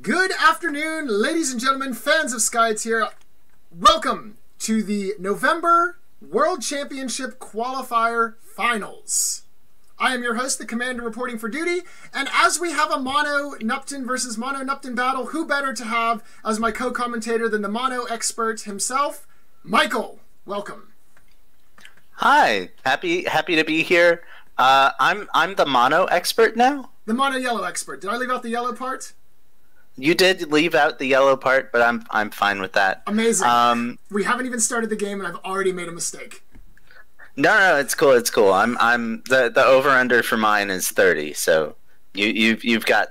Good afternoon, ladies and gentlemen, fans of Skytear. Welcome to the November World Championship Qualifier Finals. I am your host, the Commander, reporting for duty, and as we have a Mono Nupton versus Mono Nupton battle, who better to have as my co-commentator than the Mono expert himself, Mikhael. Welcome. Hi, happy to be here. I'm the Mono expert now. The Mono Yellow expert. Did I leave out the yellow part? You did leave out the yellow part, but I'm fine with that. Amazing. We haven't even started the game, and I've already made a mistake. No, it's cool. It's cool. I'm the over under for mine is 30, so you've got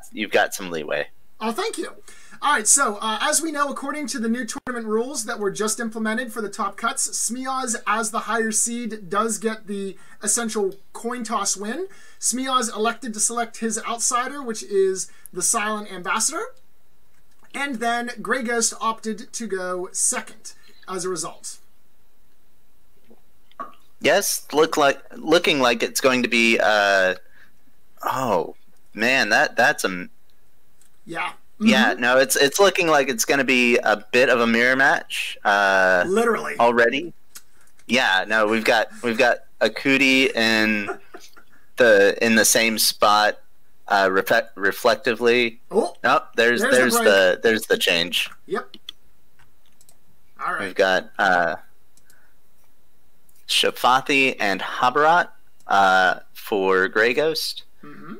some leeway. Oh, thank you. All right, so as we know, according to the new tournament rules that were just implemented for the top cuts, Smeoz, as the higher seed, does get the essential coin toss win. Smeoz elected to select his outsider, which is the Silent Ambassador, and then Grayghost opted to go second as a result. Yes, looking like it's going to be. Oh man, that's a. Yeah. Mm-hmm. Yeah, no, it's looking like it's going to be a bit of a mirror match. Literally. Already. Yeah, no, we've got Akuti in the same spot, reflectively. Oh, nope, there's the change. Yep. All right. We've got Shafathi and Habarat for Grayghost. Mm-hmm.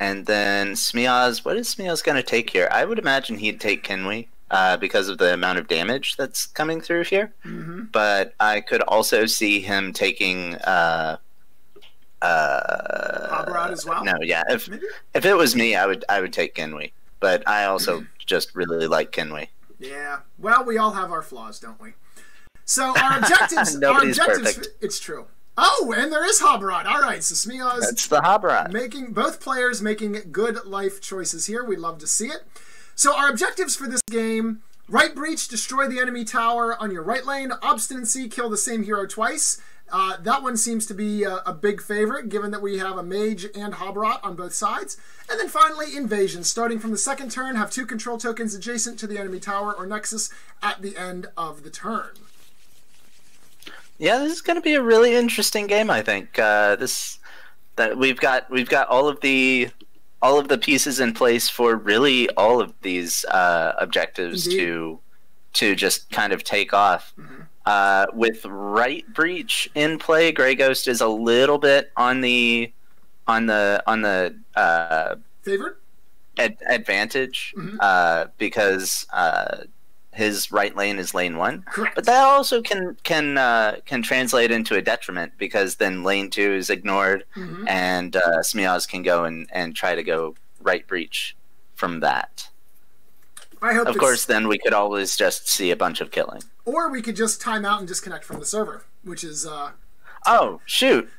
And then Smeoz, what is Smeoz going to take here? I would imagine he'd take Kinwi because of the amount of damage that's coming through here. Mm-hmm. But I could also see him taking Habarat as well? No, yeah. If it was me, I would take Kinwi. But I also just really like Kinwi. Yeah. Well, we all have our flaws, don't we? So our objectives... Nobody's perfect. It's true. Oh, and there is Habarat. All right, so Smeoz... That's the Habarat. Both players making good life choices here. We love to see it. So our objectives for this game: right breach, destroy the enemy tower on your right lane. Obstinacy, kill the same hero twice. That one seems to be a big favorite, given that we have a mage and Habarat on both sides. And then finally, invasion. Starting from the second turn, have 2 control tokens adjacent to the enemy tower or nexus at the end of the turn. Yeah, this is going to be a really interesting game. I think we've got all of the pieces in place for really all of these objectives. Indeed. to just kind of take off. Mm-hmm. With right breach in play, Grayghost is a little bit on the favored advantage. Mm-hmm. Because his right lane is lane 1. Correct. But that also can translate into a detriment, because then lane 2 is ignored. Mm-hmm. And Smeoz can go and try to go right breach from that. I hope. Of course, then we could always just see a bunch of killing. Or we could just time out and disconnect from the server, which is... Oh, shoot.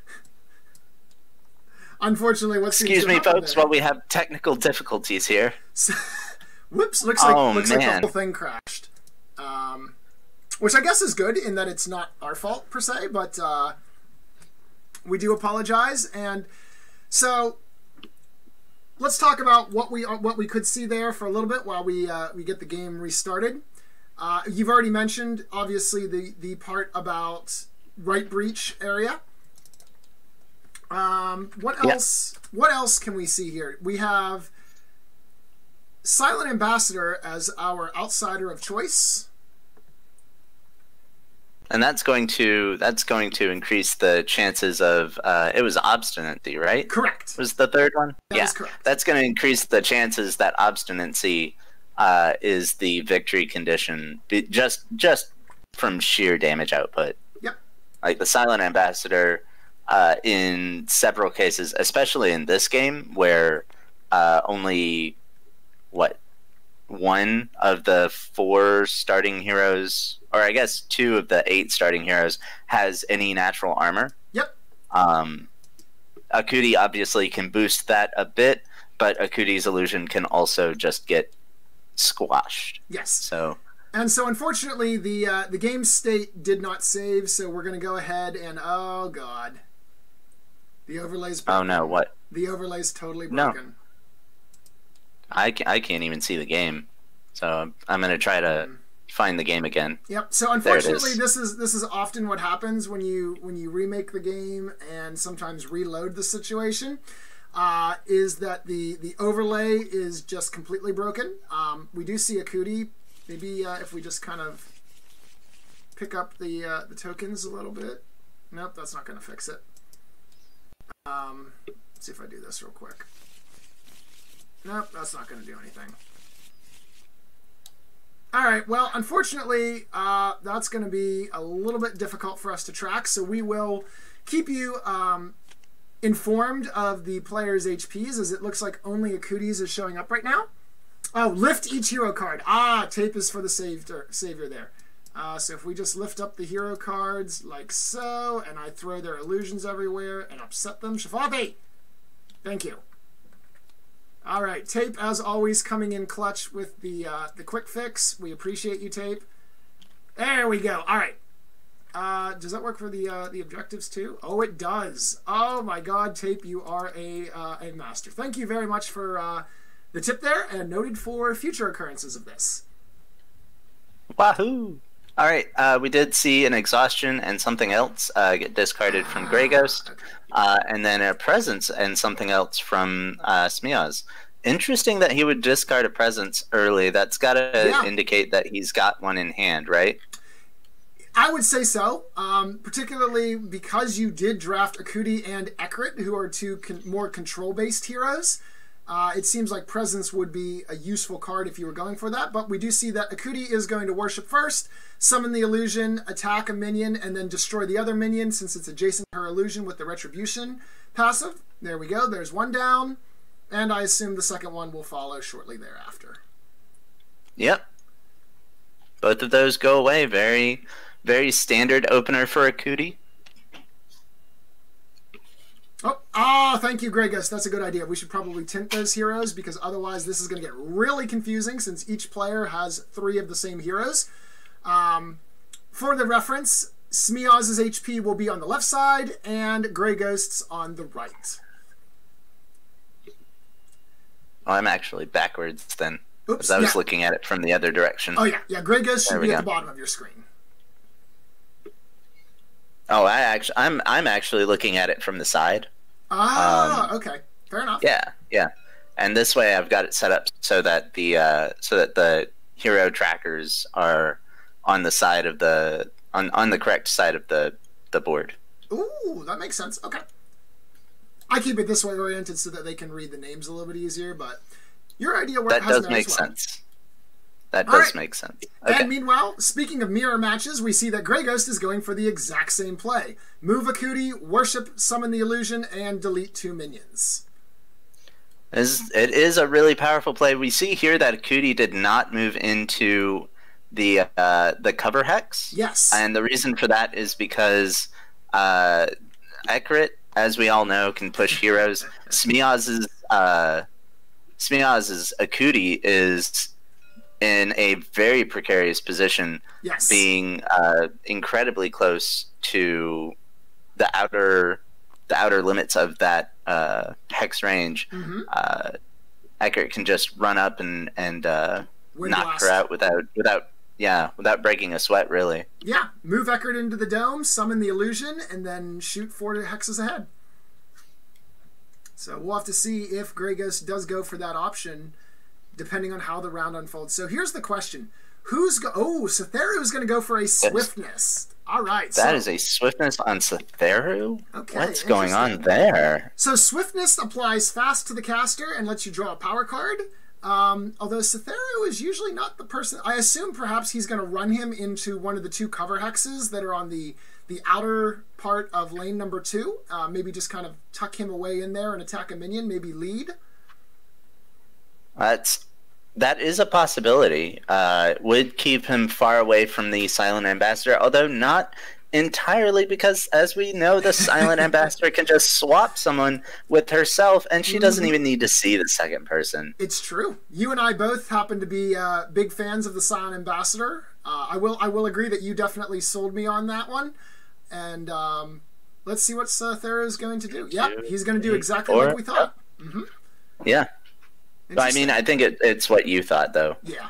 Unfortunately, what seems to Excuse me, happen folks, there. while we have technical difficulties here. Whoops, looks like the whole thing crashed. Which I guess is good in that it's not our fault per se, but we do apologize. And so let's talk about what we could see there for a little bit while we get the game restarted. You've already mentioned, obviously, the part about right breach area. What else? Yeah. What else can we see here? We have Silent Ambassador as our outsider of choice, and that's going to increase the chances of it was obstinacy, right? Correct. Was the third one? That is correct. That's going to increase the chances that obstinacy is the victory condition, just from sheer damage output. Yep. Like the Silent Ambassador, in several cases, especially in this game where only one of the 4 starting heroes, or I guess 2 of the 8 starting heroes, has any natural armor. Yep. Akuti obviously can boost that a bit, but Akuti's illusion can also just get squashed. Yes. And so unfortunately the game state did not save, so we're going to go ahead and oh god. The overlay's broken. Oh no, what? The overlay's totally broken. No. I can't even see the game, so I'm gonna try to find the game again. Yep. So unfortunately, this is often what happens when you remake the game and sometimes reload the situation. Is that the overlay is just completely broken. We do see a cootie. Maybe if we just kind of pick up the tokens a little bit. Nope, that's not going to fix it. Let's see if I do this real quick. Nope, that's not going to do anything. All right, well, unfortunately, that's going to be a little bit difficult for us to track, so we will keep you informed of the player's HPs, as it looks like only a cooties is showing up right now. Oh, lift each hero card. Ah, tape is for the savior there. So if we just lift up the hero cards like so, and I throw their illusions everywhere and upset them. Shafabi! Thank you. All right, Tape, as always, coming in clutch with the quick fix. We appreciate you, Tape. There we go. All right. Does that work for the objectives too? Oh, it does. Oh my God, Tape, you are a master. Thank you very much for the tip there, and noted for future occurrences of this. Wahoo! All right, we did see an exhaustion and something else get discarded from Grayghost, okay. And then a presence and something else from Smeoz. Interesting that he would discard a presence early. That's got to indicate that he's got one in hand, right? I would say so, particularly because you did draft Akuti and Ekrit, who are two more control-based heroes. It seems like Presence would be a useful card if you were going for that, but we do see that Akuti is going to worship first, summon the illusion, attack a minion, and then destroy the other minion since it's adjacent to her illusion with the Retribution passive. There we go, there's one down, and I assume the second one will follow shortly thereafter. Yep. Both of those go away. Very, very standard opener for Akuti. Oh, thank you, Grayghost. That's a good idea. We should probably tint those heroes, because otherwise this is going to get really confusing since each player has 3 of the same heroes. For the reference, Smeoz's HP will be on the left side and Grayghost's on the right. Oh, I'm actually backwards then. Oops, because I was looking at it from the other direction. Oh, yeah. Yeah, Grayghost should be at the bottom of your screen. Oh, I'm actually looking at it from the side. Ah, okay, fair enough. Yeah, yeah, and this way I've got it set up so that the hero trackers are on the side of the on the correct side of the board. Ooh, that makes sense. Okay, I keep it this way oriented so that they can read the names a little bit easier. But your idea works. That does make sense. That does make sense. Okay. And meanwhile, speaking of mirror matches, we see that Grayghost is going for the exact same play. Move Akuti, worship, summon the illusion, and delete 2 minions. It is a really powerful play. We see here that Akuti did not move into the cover hex. Yes. And the reason for that is because Ekrit, as we all know, can push heroes. Smeoz's Akuti is in a very precarious position, being incredibly close to the outer limits of that hex range. Mm-hmm. Ekrit can just run up and knock her out without breaking a sweat, really. Yeah, move Ekrit into the dome, summon the illusion, and then shoot 4 hexes ahead. So we'll have to see if Grayghost does go for that option, depending on how the round unfolds. So here's the question. Satheru is going to go for a swiftness. All right. That is a swiftness on Satheru? Okay. What's going on there? So swiftness applies fast to the caster and lets you draw a power card. Although Satheru is usually not the person. I assume perhaps he's going to run him into one of the 2 cover hexes that are on the outer part of lane number 2. Maybe just kind of tuck him away in there and attack a minion. Maybe lead. That is a possibility. Would keep him far away from the Silent Ambassador, although not entirely, because as we know, the Silent Ambassador can just swap someone with herself, and she doesn't even need to see the second person. It's true. You and I both happen to be big fans of the Silent Ambassador. I will agree that you definitely sold me on that one. And let's see what Satheru is going to do. Yep, he's going to do exactly like we thought. Mm-hmm. Yeah. I mean, I think it's what you thought, though. Yeah.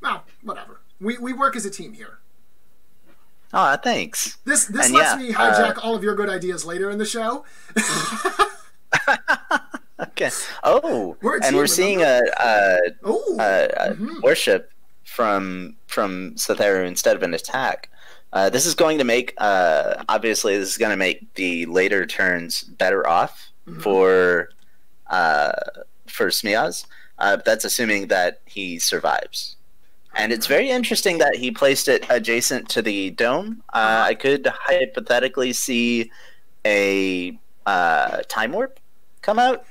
Well, whatever. We work as a team here. Oh, thanks. This lets me hijack all of your good ideas later in the show. Okay. Oh, we're seeing a worship from Smeoz instead of an attack. This is going to make obviously this is going to make the later turns better off for Smeoz. That's assuming that he survives. And it's very interesting that he placed it adjacent to the dome. I could hypothetically see a time warp come out.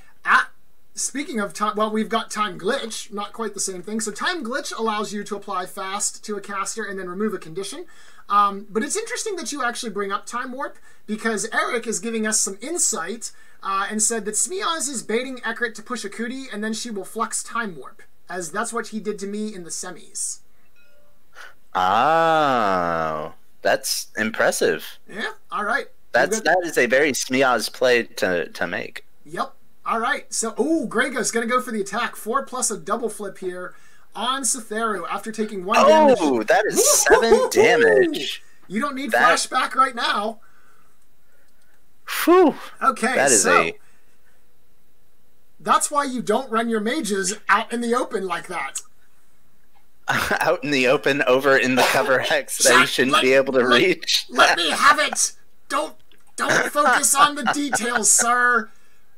Speaking of time, well, we've got time glitch, not quite the same thing. So time glitch allows you to apply fast to a caster and then remove a condition. But it's interesting that you actually bring up time warp, because Eric is giving us some insight and said that Smeoz is baiting Ekrit to push a Kuti, and then she will flux time warp, as that's what he did to me in the semis. Oh, that's impressive. Yeah, all right. That is a very Smeoz play to make. Yep. All right. So, Grayghost going to go for the attack. 4 plus a double flip here on Smeoz after taking 1 damage. Oh, that is 7 damage. You don't need flashback right now. Whew. Okay, that is that's why you don't run your mages out in the open like that. Out in the open, over in the cover hex that you shouldn't be able to reach. Let me have it. Don't focus on the details, sir.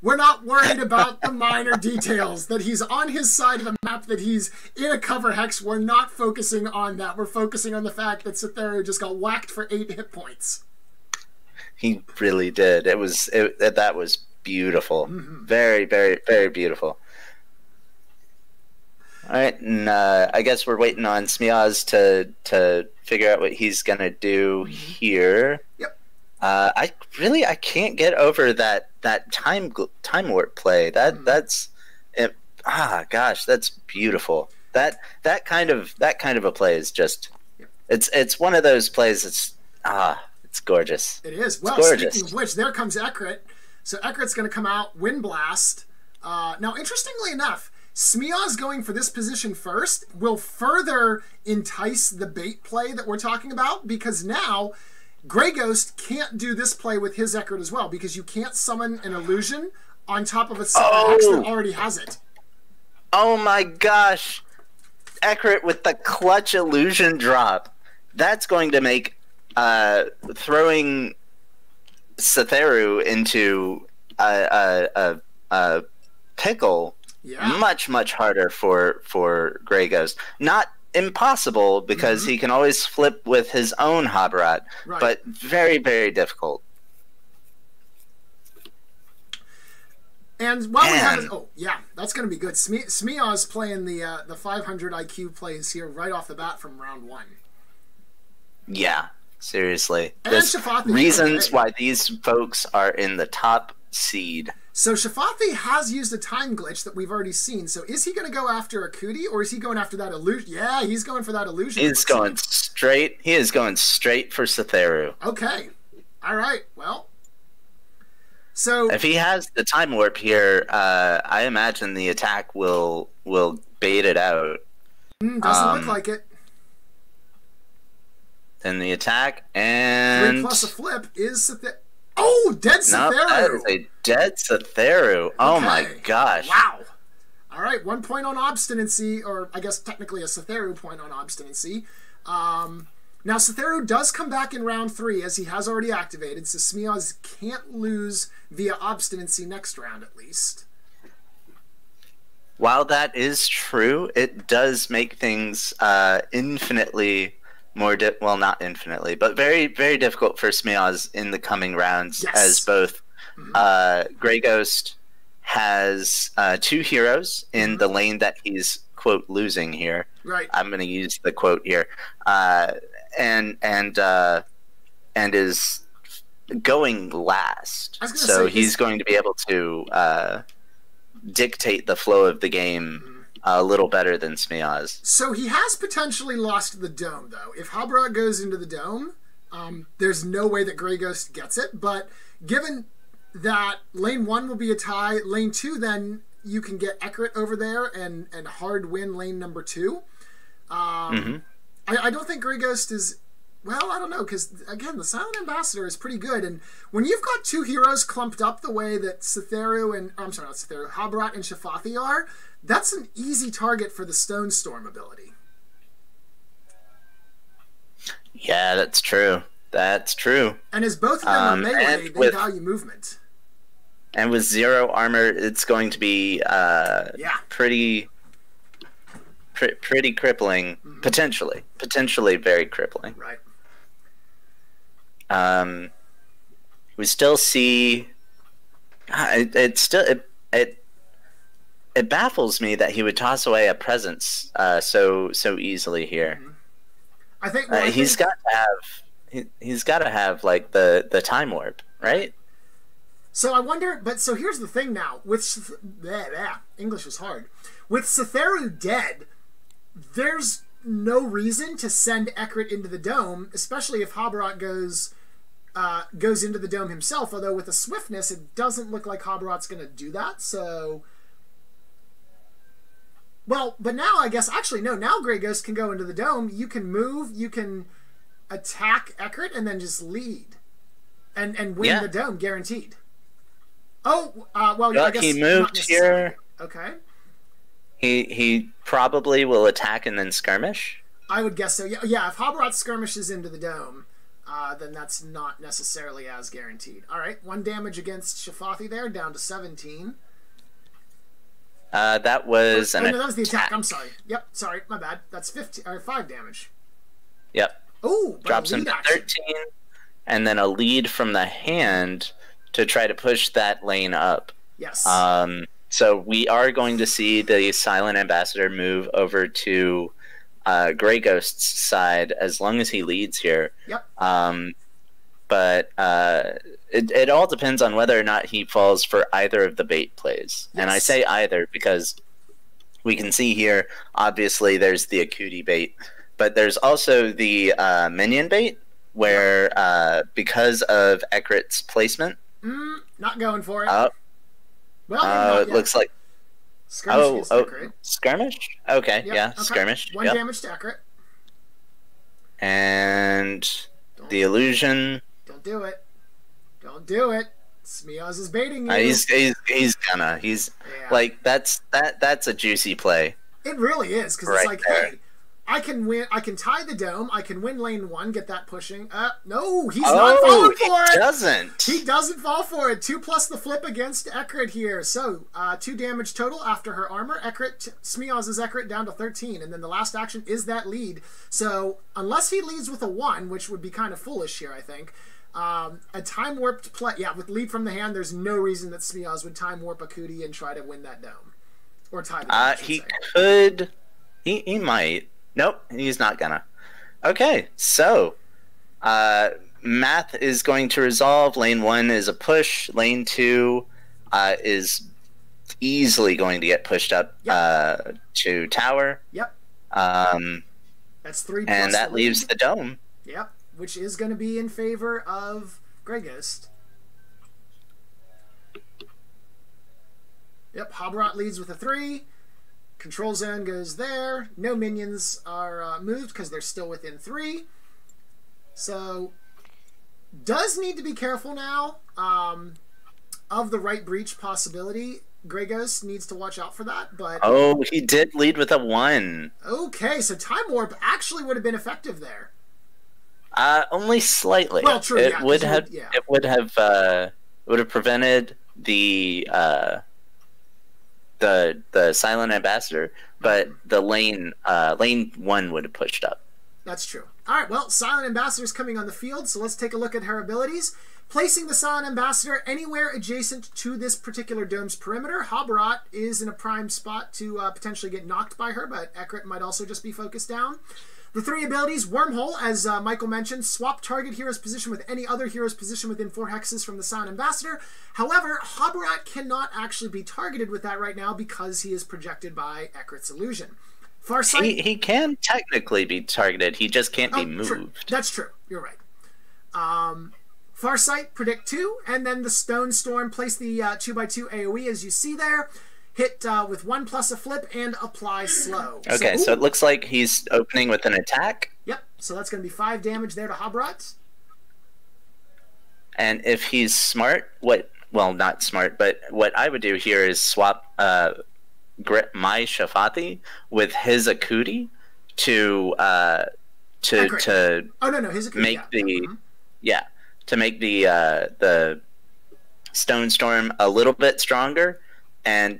We're not worried about the minor details. That he's on his side of the map, that he's in a cover hex. We're not focusing on that. We're focusing on the fact that Smeoz just got whacked for 8 hit points. He really did. That was beautiful. Very, very, very beautiful. All right, and I guess we're waiting on Smeoz to figure out what he's gonna do here. Yep. I can't get over that time warp play. That's it. Gosh, that's beautiful. That kind of a play is just it's one of those plays. It's gorgeous. It is. Well, speaking of which, there comes Ekrit. So Ekrit's going to come out, Wind Blast. Now, interestingly enough, Smeoz going for this position first will further entice the bait play that we're talking about, because now Grayghost can't do this play with his Ekrit as well, because you can't summon an illusion on top of a Hex that already has it. Oh my gosh. Ekrit with the clutch illusion drop. That's going to make throwing Smeoz into a pickle much harder for Grayghost. Not impossible, because he can always flip with his own Habrat, but very, very difficult. And while we have it, that's going to be good. Smeoz playing the 500 IQ plays here right off the bat from round 1. Yeah, seriously. And Shafathi, reasons why these folks are in the top seed. So Shafathi has used a time glitch that we've already seen. So is he going to go after a Kuti, or is he going after that illusion? Yeah, he's going for that illusion. He is going straight for Smeoz. Okay. All right. Well, so if he has the time warp here, I imagine the attack will bait it out. Doesn't look like it. Then the attack, and 3 plus a flip is Smeoz. Oh, dead Smeoz. No, that is a dead Smeoz. Okay. Oh my gosh. Wow. All right, 1 point on obstinacy, or I guess technically a Smeoz point on obstinacy. Now, Smeoz does come back in round 3, as he has already activated, so Smeoz can't lose via obstinacy next round, at least. While that is true, it does make things infinitely more well, not infinitely, but very, very difficult for Smeoz in the coming rounds, as both Grayghost has 2 heroes in the lane that he's, quote, losing here. Right. I'm going to use the quote here. And is going last. So he's going to be able to dictate the flow of the game a little better than Smeoz. So he has potentially lost the dome, though. If Habrat goes into the dome, there's no way that Grayghost gets it. But given that lane 1 will be a tie, lane 2 then you can get Ekrit over there and hard win lane number 2. I don't think Grayghost is... Well, I don't know, because, again, the Silent Ambassador is pretty good, and when you've got 2 heroes clumped up the way that Cytheru and... I'm sorry, not Cytheru, Habrat and Shafathi are, that's an easy target for the Stone Storm ability. Yeah, that's true. That's true. And as both of them are melee, they value movement. And with 0 armor, it's going to be pretty crippling, potentially very crippling. Right. We still see. It baffles me that he would toss away a presence so easily here. I think he's got to have like the time warp, right? So I wonder, so here's the thing now. With English is hard. With Cytheru dead, there's no reason to send Ekrit into the dome, especially if Habrat goes into the dome himself. Although with the swiftness, it doesn't look like Habrat's going to do that. So, well, but now I guess actually no. Now Grayghost can go into the dome. You can move. You can attack Ekrit and then just lead, and win the dome guaranteed. Oh, well, I guess he moved here. Okay. He probably will attack and then skirmish. I would guess so. Yeah. If Habrat skirmishes into the dome, then that's not necessarily as guaranteed. All right, 1 damage against Shafathi there, down to 17. That was no, that was the attack. I'm sorry. Yep, sorry, my bad. That's 5 damage. Yep. Oh, drops him to 13, and then a lead from the hand to try to push that lane up. Yes. So we are going to see the Silent Ambassador move over to Grayghost's side as long as he leads here. Yep. But it all depends on whether or not he falls for either of the bait plays. Yes. And I say either because we can see here, obviously, there's the Akuti bait, but there's also the minion bait, where because of Ekrit's placement... not going for it. Well, it looks like... Skirmish skirmish? Okay, yep, okay. Skirmish. 1 damage to Ekrit. And the illusion... Don't do it. Don't do it. Smeoz is baiting you. He's gonna. Like, that's a juicy play. It really is, because it's like, there. Hey, I can win. I can tie the dome. I can win lane 1. Get that pushing. No, he's not falling for it. He doesn't fall for it. 2+ the flip against Ekrit here. So 2 damage total after her armor. Smeoz's Ekrit down to 13, and then the last action is that lead. So unless he leads with a 1, which would be kind of foolish here, I think. A time warped play. Yeah, with lead from the hand, there's no reason that Smeoz would time warp Akuti and try to win that dome or tie the dome. He could. He might. Nope, he's not gonna. Okay, so math is going to resolve. Lane 1 is a push. Lane 2 is easily going to get pushed up to tower. Yep. That's 3+. And that leaves the dome. Yep, which is going to be in favor of Grayghost. Yep, Habrat leads with a 3. Control zone goes there. No minions are moved because they're still within 3. So, does need to be careful now of the right breach possibility. Grayghost needs to watch out for that. But oh, he did lead with a 1. Okay, so Time Warp actually would have been effective there. Only slightly. Well, true. It would have. It would have prevented the Silent Ambassador, but the lane 1 would have pushed up. That's true. All right, well, Silent Ambassador's coming on the field, so let's take a look at her abilities. Placing the Silent Ambassador anywhere adjacent to this particular dome's perimeter. Habrat is in a prime spot to potentially get knocked by her, but Ekrit might also just be focused down. The 3 abilities, Wormhole, as Michael mentioned, swap target hero's position with any other hero's position within 4 hexes from the Silent Ambassador. However, Habrat cannot actually be targeted with that right now because he is projected by Ekrit's illusion. Farsight... He can technically be targeted, he just can't be moved. True. That's true, you're right. Farsight, predict 2, and then the Stone Storm, place the 2x2 AoE as you see there. hit with 1+ a flip and apply slow. Okay, so it looks like he's opening with an attack. Yep, so that's going to be 5 damage there to Habrat. And if he's smart, well, not smart, but what I would do here is swap my Shafati with his Akuti to oh no, his Akuti, make to make the Stone Storm a little bit stronger and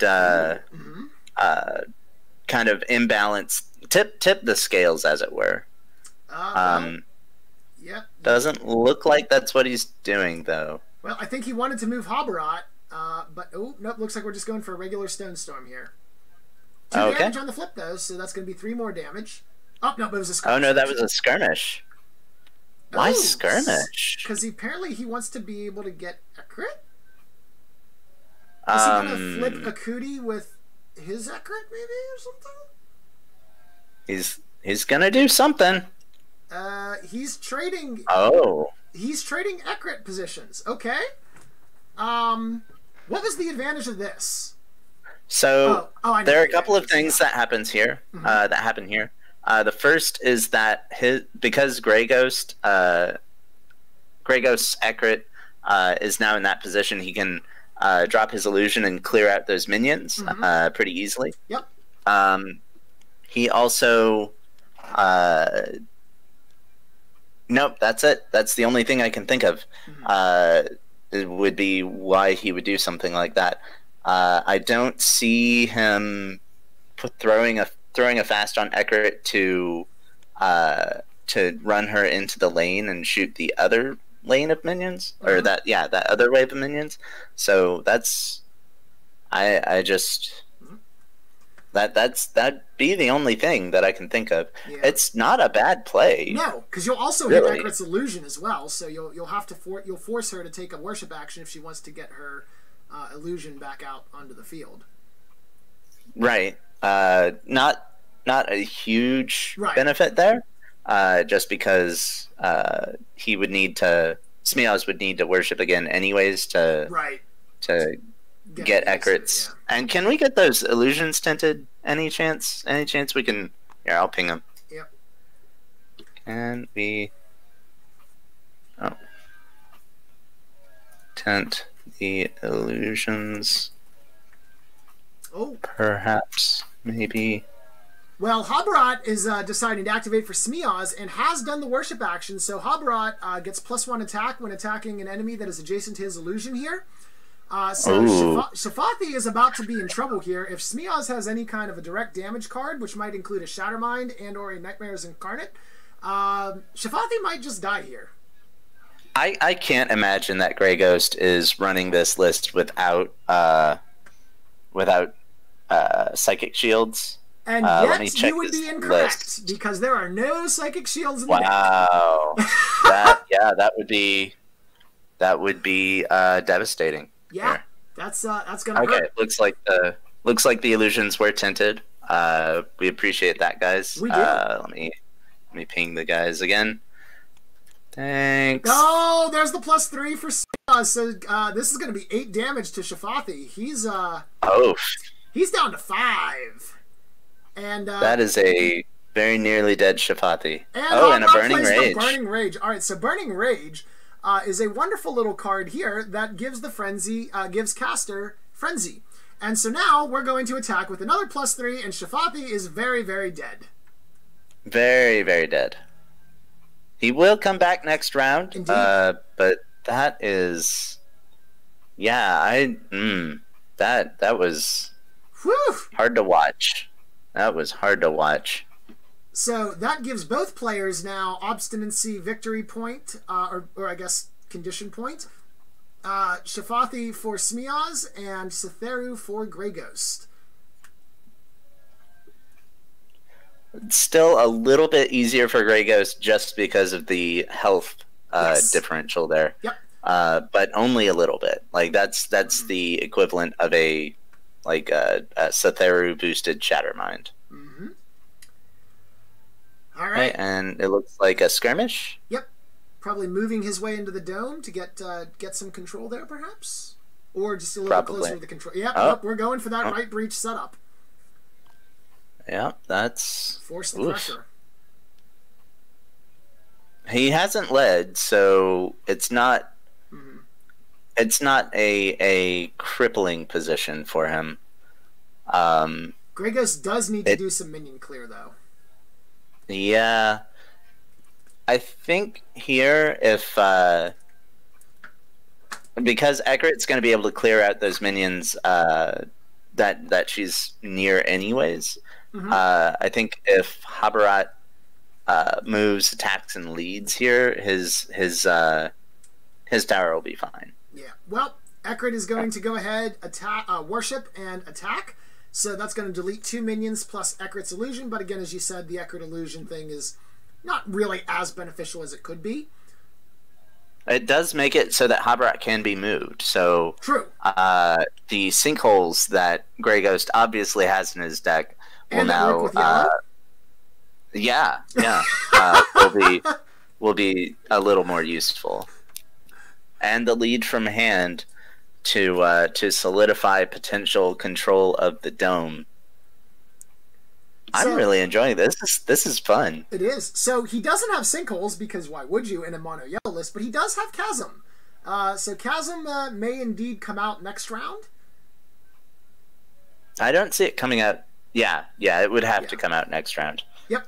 kind of imbalance, tip the scales, as it were. Yeah. Doesn't look like that's what he's doing, though. Well, I think he wanted to move Habrat, but nope, looks like we're just going for a regular Stone Storm here. 2 damage on the flip, though, so that's going to be 3 more damage. Oh, no, but it was a skirmish. Oh, no, that was a skirmish. Why skirmish? Because apparently he wants to be able to get a crit? Is he going to flip Akuti with his Ekrit, maybe, or something? He's going to do something. He's trading... He's trading Ekrit positions. Okay. What was the advantage of this? So there are a couple of things that happen here. The first is that because Grayghost, Grayghost's Ekrit is now in that position, he can drop his illusion and clear out those minions pretty easily. Yep. He also... nope, that's it. That's the only thing I can think of. It would be why he would do something like that. I don't see him throwing a fast on Ekrit to run her into the lane and shoot the other lane of minions, or that other wave of minions. So that's that'd be the only thing that I can think of. Yeah. It's not a bad play. No, because you'll also hit Ekrit's illusion as well. So you'll have to you'll force her to take a worship action if she wants to get her illusion back out onto the field. Right. Not a huge benefit there. Just because he would need to, Smeoz would need to worship again anyways to get Ekrit's. Yeah. And can we get those illusions tinted? Any chance we can? Here, I'll ping them. Yep. Can we? Oh. Tint the illusions. Oh. Perhaps. Maybe. Well, Habrat is deciding to activate for Smeoz and has done the worship action, so Habrat gets +1 attack when attacking an enemy that is adjacent to his illusion here. Shafati is about to be in trouble here. If Smeoz has any kind of a direct damage card, which might include a Shattermind and or a Nightmares Incarnate, Shafati might just die here. I can't imagine that Grayghost is running this list without Psychic Shields. And yet you would be incorrect, because there are no Psychic Shields in the deck. Wow. that would be devastating. Yeah, here. That's gonna hurt. Looks like the illusions were tinted. We appreciate that, guys. We do. Let me ping the guys again. Thanks. Oh, there's the +3 for Smeoz. So this is gonna be 8 damage to Shafati. He's down to 5. And that is a very nearly dead Shafati. And a Burning Rage. Burning Rage. All right, so Burning Rage is a wonderful little card here that gives gives caster Frenzy. And so now we're going to attack with another +3, and Shafati is very, very dead. Very, very dead. He will come back next round. Indeed. But that is, that was hard to watch. That was hard to watch. So that gives both players now Obstinacy victory point, or I guess condition point. Shafati for Smeoz and Cytheru for Grayghost. It's still a little bit easier for Grayghost just because of the health differential there. Yep. But only a little bit. Like that's the equivalent of a Cytheru boosted Shattermind. Mm-hmm. All right. And it looks like a skirmish. Yep. Probably moving his way into the dome to get some control there, perhaps. Or just a little closer to the control. Yep, yep, we're going for that right breach setup. Yeah, that's... Force the pressure. He hasn't led, so it's not... It's not a crippling position for him. Grayghost does need to do some minion clear, though. Yeah. I think here, if... because Ekarit's going to be able to clear out those minions that she's near anyways, I think if Habarat moves, attacks, and leads here, his tower will be fine. Yeah. Well, Ekarit is going to go ahead, attack, worship, and attack. So that's going to delete 2 minions plus Ekarit's illusion. But again, as you said, the Ekarit illusion thing is not really as beneficial as it could be. It does make it so that Habarat can be moved. So true. The sinkholes that Grayghost obviously has in his deck will now, will be a little more useful. And the lead from hand to solidify potential control of the dome. I'm really enjoying this. This is fun. It is. So he doesn't have sinkholes, because why would you in a mono yellow list? But he does have Chasm. So Chasm may indeed come out next round. I don't see it coming out. Yeah, it would have to come out next round. Yep.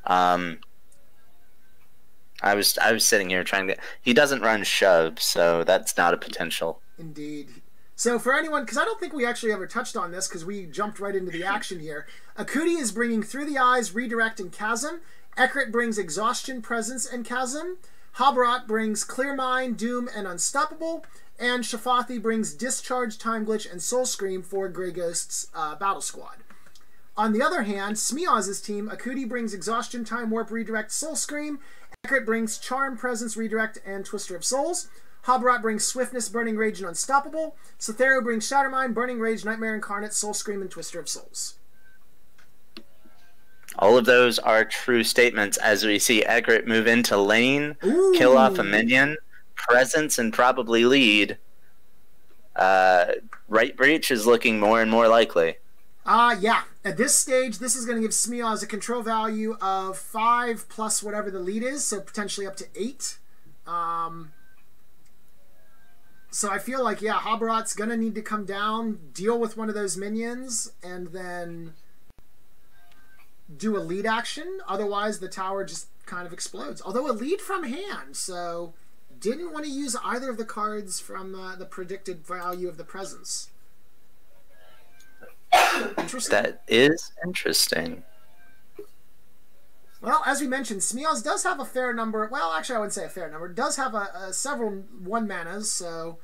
I was sitting here trying to... He doesn't run shove, so that's not a potential. Indeed. So for anyone, because I don't think we actually ever touched on this, because we jumped right into the action here. Akuti is bringing Through the Eyes, Redirect, and Chasm. Ekarit brings Exhaustion, Presence, and Chasm. Habarat brings Clear Mind, Doom, and Unstoppable. And Shafathi brings Discharge, Time Glitch, and Soul Scream for Grayghost's Battle Squad. On the other hand, Smeoz's team, Akuti brings Exhaustion, Time Warp, Redirect, Soul Scream. Ekarit brings Charm, Presence, Redirect, and Twister of Souls. Habarat brings Swiftness, Burning Rage, and Unstoppable. Cytherio brings Shattermind, Burning Rage, Nightmare Incarnate, Soul Scream, and Twister of Souls. All of those are true statements as we see Ekarit move into lane, kill off a minion, presence, and probably lead. Right breach is looking more and more likely. Yeah. At this stage, this is going to give Smeoz a control value of 5 plus whatever the lead is, so potentially up to 8. So I feel like, yeah, Habarat's going to need to come down, deal with one of those minions, and then do a lead action. Otherwise, the tower just kind of explodes. Although a lead from hand, so didn't want to use either of the cards from the predicted value of the presence. Interesting. That is interesting. Well, as we mentioned, Smeoz does have a fair number. Well, actually, I wouldn't say a fair number. It does have several 1 manas, so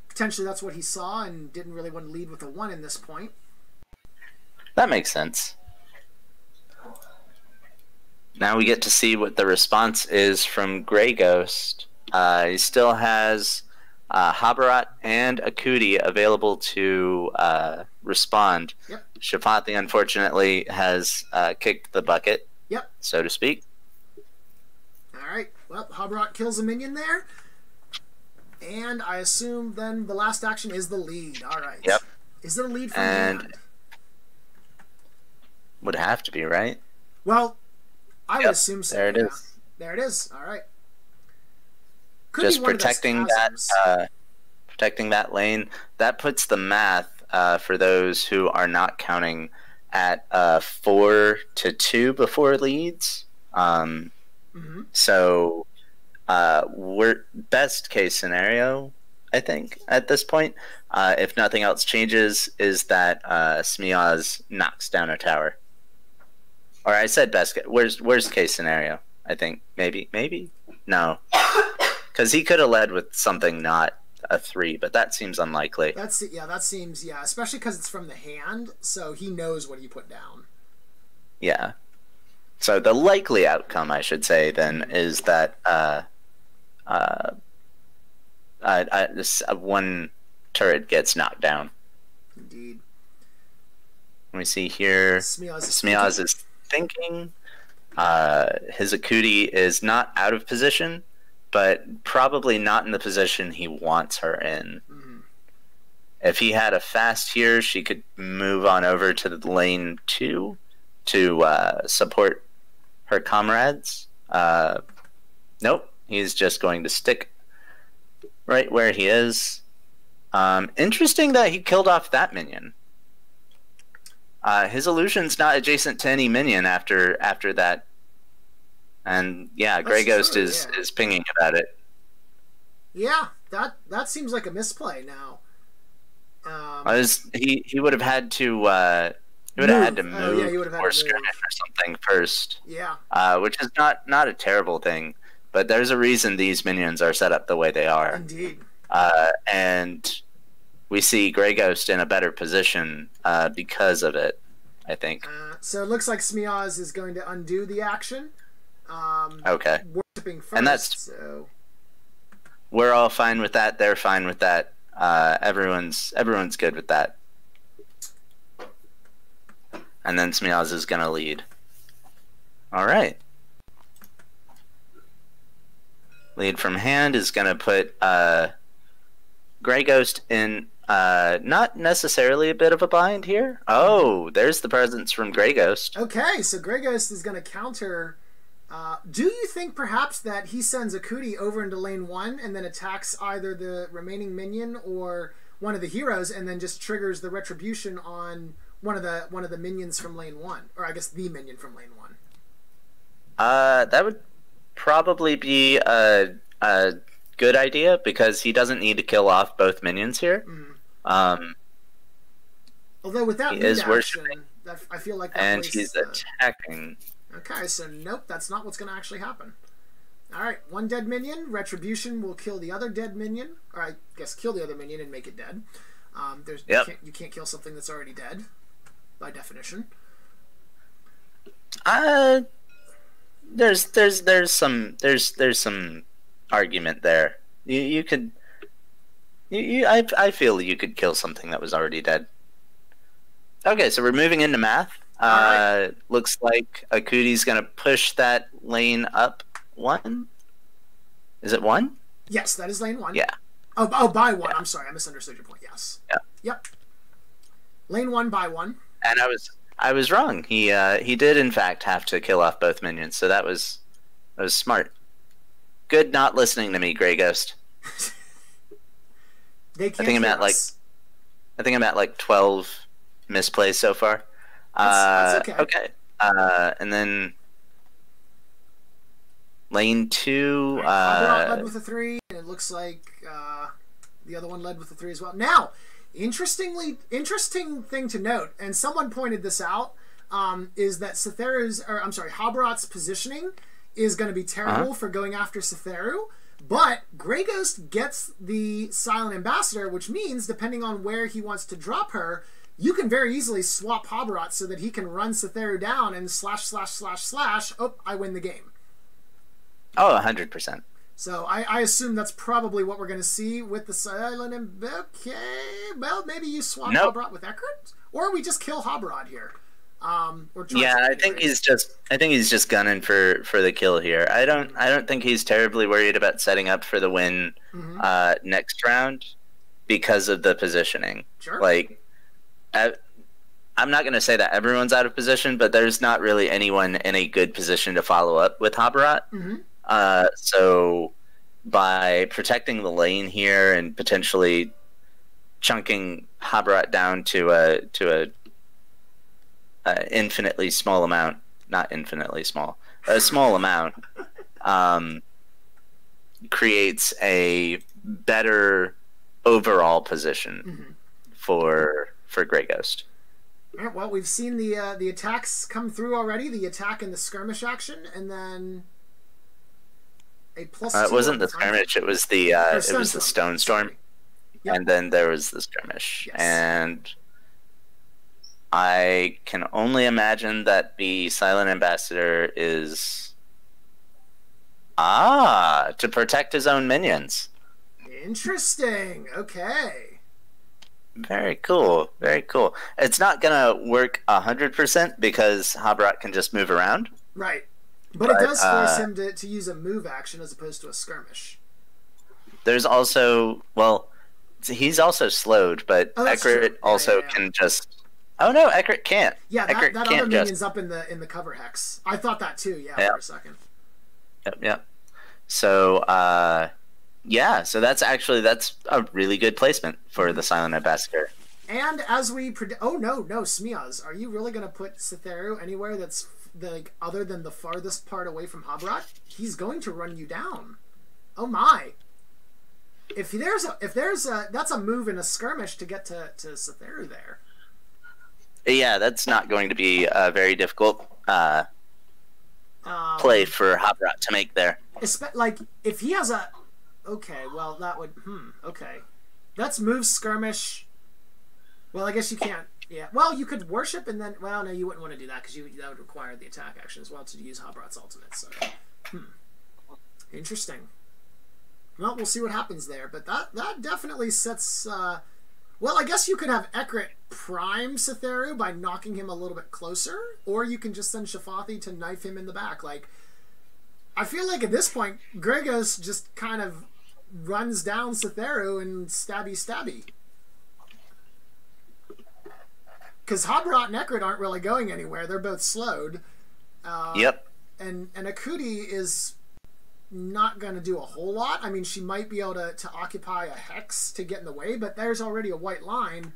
potentially that's what he saw and didn't really want to lead with a 1 in this point. That makes sense. Now we get to see what the response is from Grayghost. He still has Habarat and Akuti available to respond. Yep. Shafathi, unfortunately, has kicked the bucket. Yep. So to speak. Alright. Well, Habarat kills a minion there. And I assume then the last action is the lead. Alright. Yep. Is it a lead from hand? Would have to be, right? Well, I would assume so. There it is. There it is. Alright. Just protecting that lane. That puts the math for those who are not counting at 4-2 before leads. So we're best case scenario, I think, at this point, if nothing else changes, is that Smeoz knocks down a tower. Or I said best. Worst case scenario, I think. Maybe no, because he could have led with something not a 3, but that seems unlikely. That seems especially because it's from the hand, so he knows what he put down. Yeah. So the likely outcome, I should say, then, is that one turret gets knocked down. Indeed. Let me see here. Smeoz is thinking. His Akuti is not out of position, but probably not in the position he wants her in. If he had a fast here, she could move on over to the lane 2 to support her comrades. Nope, he's just going to stick right where he is. Interesting that he killed off that minion. His illusion's not adjacent to any minion after that. And yeah, Grayghost is pinging about it. Yeah, that seems like a misplay now. He would have had to move or skirmish or something first. Yeah. Which is not a terrible thing, but there's a reason these minions are set up the way they are. Indeed. And we see Grayghost in a better position because of it, I think. So it looks like Smeoz is going to undo the action. Okay. Worshipping first, and that's so we're all fine with that. They're fine with that. Everyone's good with that. And then Smeoz is gonna lead. All right. Lead from hand is gonna put Grayghost in not necessarily a bit of a bind here. Oh, there's the presence from Grayghost. Okay, so Grayghost is gonna counter. Do you think perhaps that he sends Akuti over into lane 1 and then attacks either the remaining minion or one of the heroes and then just triggers the retribution on one of the minions from lane 1, or I guess the minion from lane 1? That would probably be a good idea because he doesn't need to kill off both minions here. Mm-hmm. Although with that he is action, I feel like that and he's attacking. Okay, so nope, that's not what's going to actually happen. Alright, one dead minion. Retribution will kill the other dead minion. Or I guess kill the other minion and make it dead. You can't kill something that's already dead, by definition. There's some argument there. I feel you could kill something that was already dead. Okay, so we're moving into math. Right. Looks like Akuti's gonna push that lane up 1. Is it 1? Yes, that is lane 1. Yeah. Oh, by 1. Yeah. I'm sorry, I misunderstood your point. Yes. Yeah. Yep. Lane 1 by 1. And I was wrong. He did in fact have to kill off both minions, so that was smart. Good not listening to me, Grayghost. They can't I think I'm at like 12 misplays so far. That's okay. Okay. And then lane 2. Right, led with a 3, and it looks like the other one led with a 3 as well. Now, interesting thing to note, and someone pointed this out, is that Habrot's positioning is going to be terrible for going after Cytheru, but Grayghost gets the Silent Ambassador, which means depending on where he wants to drop her, you can very easily swap Habrot so that he can run Cytheru down and slash. Oh, I win the game. Oh, 100%. So I assume that's probably what we're going to see with the Silent. Okay, well, maybe you swap Habrot with Eckert, or we just kill Habrot here. I think he's just gunning for the kill here. I don't think he's terribly worried about setting up for the win next round because of the positioning. Sure. Like, I'm not going to say that everyone's out of position, but there's not really anyone in a good position to follow up with Habrot. Mm-hmm. So by protecting the lane here and potentially chunking Habrot down to a infinitely small amount, not infinitely small, a small amount, creates a better overall position for Grayghost. All right, well, we've seen the attacks come through already. The attack and the skirmish action, and then a +2. It wasn't the skirmish. It was the stone storm, yep. And then there was the skirmish. Yes. And I can only imagine that the Silent Ambassador is to protect his own minions. Interesting. Okay. Very cool. Very cool. It's not gonna work 100% because Habrot can just move around. Right. But it does force him to use a move action as opposed to a skirmish. There's also, well, he's also slowed, but Ekrit also can just. Oh no, Ekrit can't. Yeah, Ekrit that can't other minion's up in the cover hex. I thought that too. Yeah, for a second. Yep. So so that's a really good placement for the Silent Ambassador. And as we predict, oh no, Smeoz, are you really going to put Cytheru anywhere that's other than the farthest part away from Habrat? He's going to run you down. Oh my! If there's that's a move in a skirmish to get to Cytheru there. Yeah, that's not going to be a very difficult play for Habrat to make there. Like if he has a, okay, well that would okay, that's move skirmish. Well, I guess you can't. Yeah. Well, you could worship and then. Well, no, you wouldn't want to do that because that would require the attack action as well to use Habrat's ultimate. So, interesting. Well, we'll see what happens there, but that definitely sets. Well, I guess you could have Ekrit prime Cytheru by knocking him a little bit closer, or you can just send Shafathi to knife him in the back. Like, I feel like at this point, Grayghost just kind of runs down Cytheru and stabby. Because Habrat and Ekrit aren't really going anywhere. They're both slowed. Yep. And Akuti is not going to do a whole lot. I mean, she might be able to occupy a hex to get in the way, but there's already a white line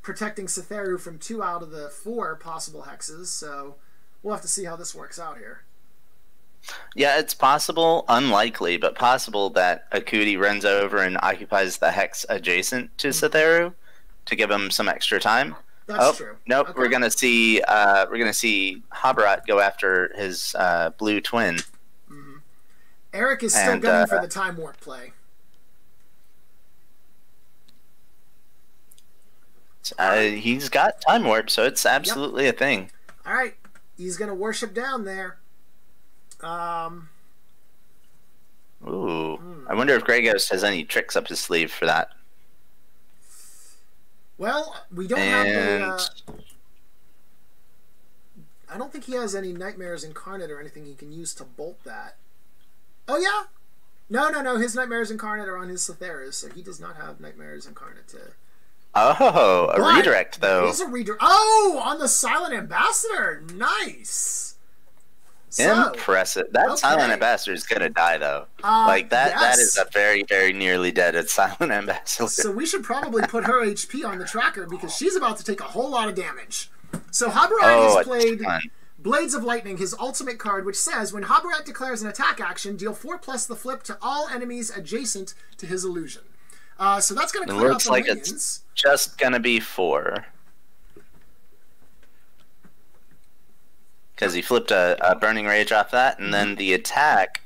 protecting Cytheru from 2 out of the 4 possible hexes. So we'll have to see how this works out here. Yeah, it's possible, unlikely, but possible that Akuti runs over and occupies the hex adjacent to Cytheru to give him some extra time. That's true. Nope, okay. we're gonna see Habrat go after his blue twin. Eric is still going for the time warp play. He's got time warp, so it's absolutely a thing. All right, he's gonna worship down there. Ooh, I wonder if Grayghost has any tricks up his sleeve for that. Well, we don't have I don't think he has any Nightmares Incarnate or anything he can use to bolt that. Oh, yeah? No. His Nightmares Incarnate are on his Cytheru, so he does not have Nightmares Incarnate to... Oh, a redirect, though. He's a redirect. Oh, on the Silent Ambassador. Nice. So, impressive. That Silent Ambassador is going to die, though. That is a very, very nearly dead Silent Ambassador. So we should probably put her HP on the tracker because she's about to take a whole lot of damage. So Habrat has played Blades of Lightning, his ultimate card, which says, when Habrat declares an attack action, deal 4+ the flip to all enemies adjacent to his illusion. So that's going to clear out the minions. It's just going to be 4. Because he flipped a Burning Rage off that, and then the attack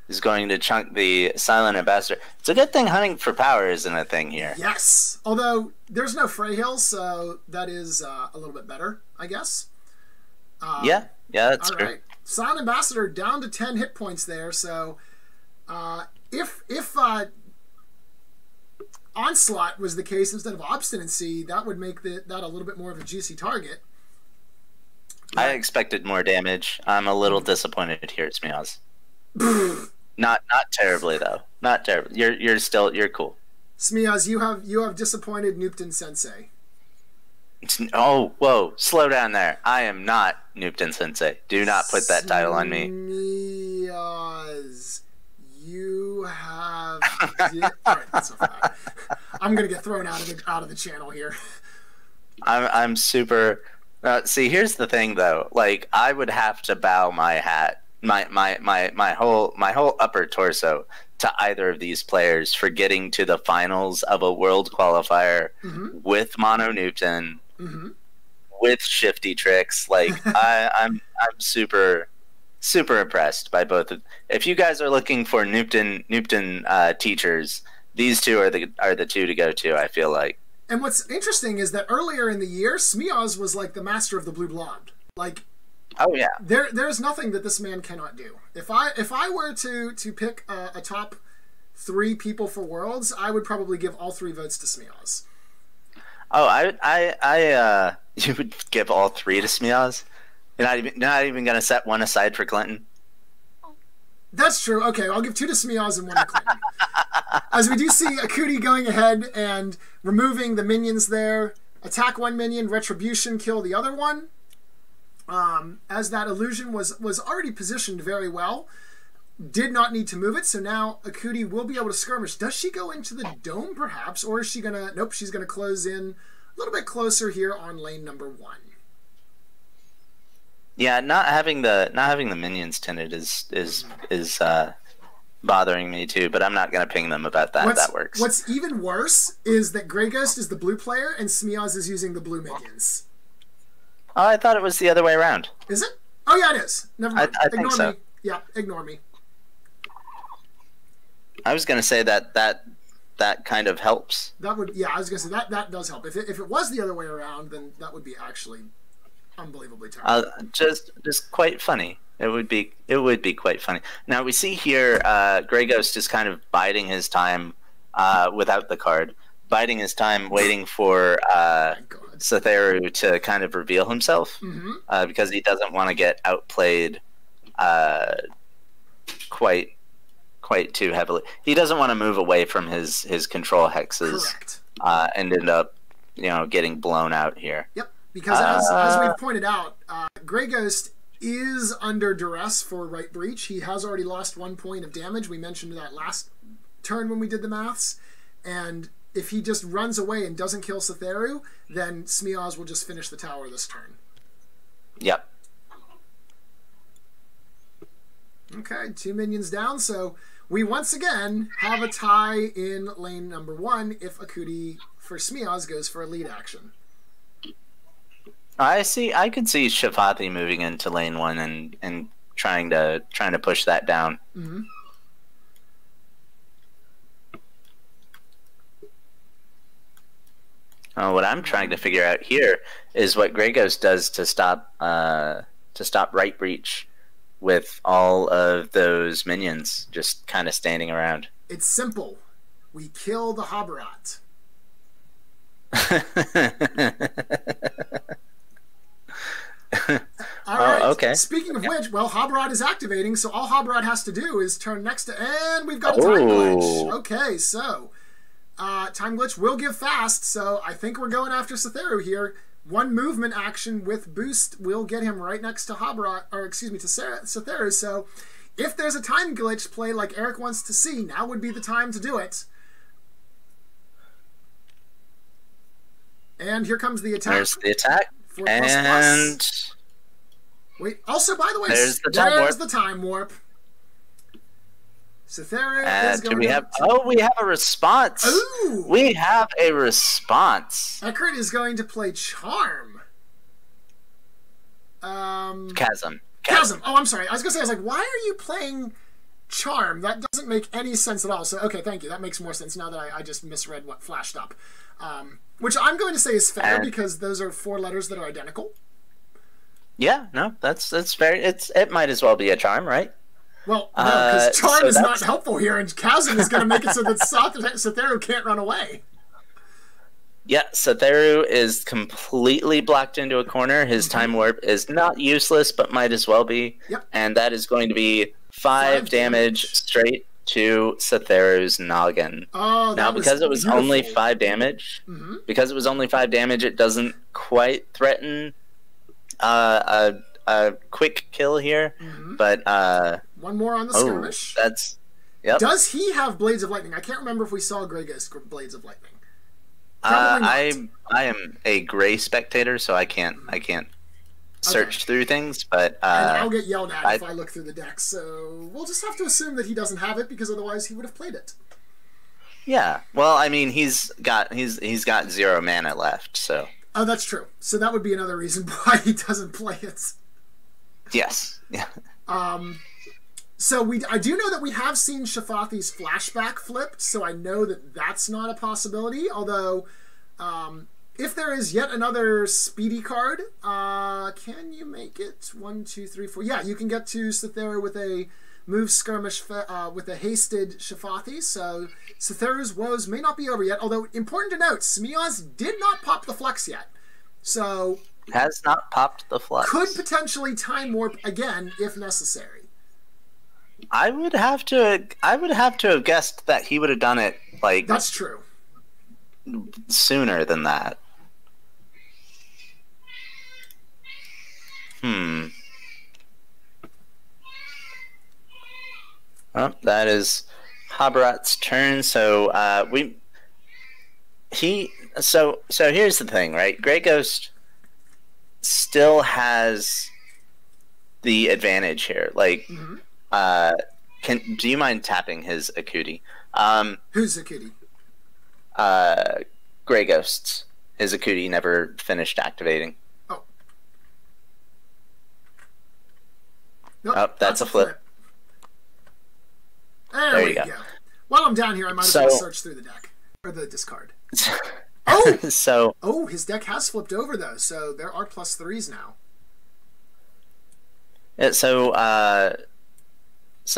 is going to chunk the Silent Ambassador. It's a good thing hunting for power isn't a thing here. Yes, although there's no Freyhill, so that is a little bit better, I guess. Yeah, that's true. Right. Silent Ambassador down to 10 hit points there, so if Onslaught was the case instead of Obstinacy, that would make that a little bit more of a juicy target. I expected more damage. I'm a little disappointed here at Smeoz. Not terribly though. Not terribly. You're cool. Smeoz, you have disappointed Nupton Sensei. Oh, whoa! Slow down there. I am not Nupton Sensei. Do not put that title on me. Smeoz, you have. All right, that's so far. I'm gonna get thrown out of the channel here. I'm super. See, here's the thing, though. Like, I would have to bow my hat, my whole upper torso to either of these players for getting to the finals of a world qualifier with Mono Newton, with shifty tricks. Like, I'm super impressed by both of. If you guys are looking for Newton teachers, these two are the two to go to. I feel like. And what's interesting is that earlier in the year, Smeoz was like the master of the blue blonde. Like, oh yeah, there's nothing that this man cannot do. If I were to pick a top 3 people for Worlds, I would probably give all 3 votes to Smeoz. Oh, I you would give all 3 to Smeoz? You're not even gonna set one aside for Clinton? That's true. Okay, I'll give 2 to Smeoz and 1 to Clinton. As we do see Akuti going ahead and removing the minions there. Attack 1 minion, retribution, kill the other one. As that illusion was already positioned very well. Did not need to move it, so now Akuti will be able to skirmish. Does she go into the dome, perhaps? Or is she going to... Nope, she's going to close in a little bit closer here on lane number 1. Yeah, not having the minions tinted is bothering me too, but I'm not going to ping them about that. That works. What's even worse is that Grayghost is the blue player and Smeoz is using the blue minions. Oh, I thought it was the other way around. Is it? Oh yeah, it is. Never mind. I think so. Me. Yeah, ignore me. I was going to say that kind of helps. That would, yeah, I was going to say that does help. If it was the other way around, then that would be actually unbelievably terrible. Just quite funny. It would be quite funny. Now we see here Grayghost is kind of biding his time without the card, biding his time, waiting for Satheru to kind of reveal himself, because he doesn't want to get outplayed quite too heavily. He doesn't want to move away from his control hexes. Correct. And end up getting blown out here. Yep. Because as we've pointed out, Grayghost is under duress for right breach. He has already lost 1 point of damage. We mentioned that last turn when we did the maths. And if he just runs away and doesn't kill Satheru, then Smeoz will just finish the tower this turn. Yep. Okay, 2 minions down. So we once again have a tie in lane number 1 if Akuti for Smeoz goes for a lead action. I could see Shafathi moving into lane 1 and trying to push that down. What I'm trying to figure out here is what Grayghost does to stop right breach with all of those minions just kind of standing around. It's simple. We kill the Habarat. All right. Okay. Speaking of which, well, Habarat is activating, so all Habarat has to do is turn next to... And we've got a time glitch. Okay, so... time glitch will give fast, so I think we're going after Satheru here. 1 movement action with boost will get him right next to Habarat, or excuse me, to Satheru, so if there's a time glitch play like Eric wants to see, now would be the time to do it. And here comes the attack. There's the attack. And wait, also by the way, there's the time warp. Satheru is going we have a response. Ooh. We have a response. Eckert is going to play Charm. Chasm. Oh, I'm sorry. I was like, why are you playing Charm? That doesn't make any sense at all. So, okay, thank you. That makes more sense now that I just misread what flashed up. Which I'm going to say is fair because those are 4 letters that are identical. Yeah, no, that's fair. It might as well be a charm, right? Well, no, because charm is not helpful here, and chasm is going to make it so that Satheru can't run away. Yeah, Satheru is completely blocked into a corner. His time warp is not useless, but might as well be. Yep. And that is going to be 5 damage straight to Satheru's noggin. Oh, now, because it was only 5 damage, it doesn't quite threaten a quick kill here. But 1 more on the skirmish. That's yep. Does he have Blades of Lightning? I can't remember if we saw Grayghost Blades of Lightning. I am a gray spectator, so I can't search through things, but and I'll get yelled at if I look through the deck, so we'll just have to assume that he doesn't have it because otherwise he would have played it. Yeah, well, I mean, he's got 0 mana left, so. Oh, that's true. So that would be another reason why he doesn't play it. Yes. Yeah. So I do know that we have seen Shafathi's flashback flipped, so I know that that's not a possibility. Although, if there is yet another speedy card, can you make it 1, 2, 3, 4? Yeah, you can get to Satheru with a move skirmish with a hasted Shafathi. So Satheru's woes may not be over yet. Although important to note, Smeoz did not pop the flux yet, so has not popped the flux. Could potentially time warp again if necessary. I would have to have guessed that he would have done it like that's true. Sooner than that. Well, that is Habarat's turn. So so here's the thing, right? Grayghost still has the advantage here. Like, do you mind tapping his Akuti? Who's Akuti? Grayghost's. His Akuti never finished activating. Oh. Nope, oh, that's a flip. There we go. While I'm down here, I might as well search through the deck. Or the discard. Oh! Oh, his deck has flipped over, though, so there are +3s now. Yeah, so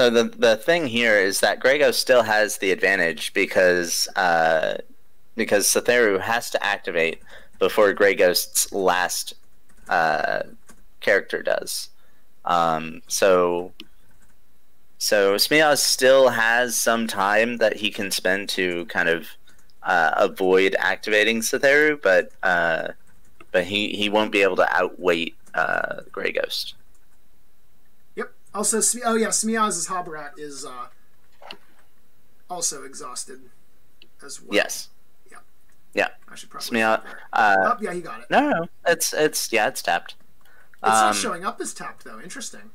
the thing here is that Grayghost still has the advantage because Satheru has to activate before Grayghost's last character does. So Smeoz still has some time that he can spend to kind of avoid activating Satheru, but he won't be able to outweight Grayghost. Yep. Also, Smeoz's Habarat is also exhausted as well. Yes. Yeah. I should probably. Smeoz. Yeah, he got it. No, it's tapped. It's not showing up as tapped though. Interesting.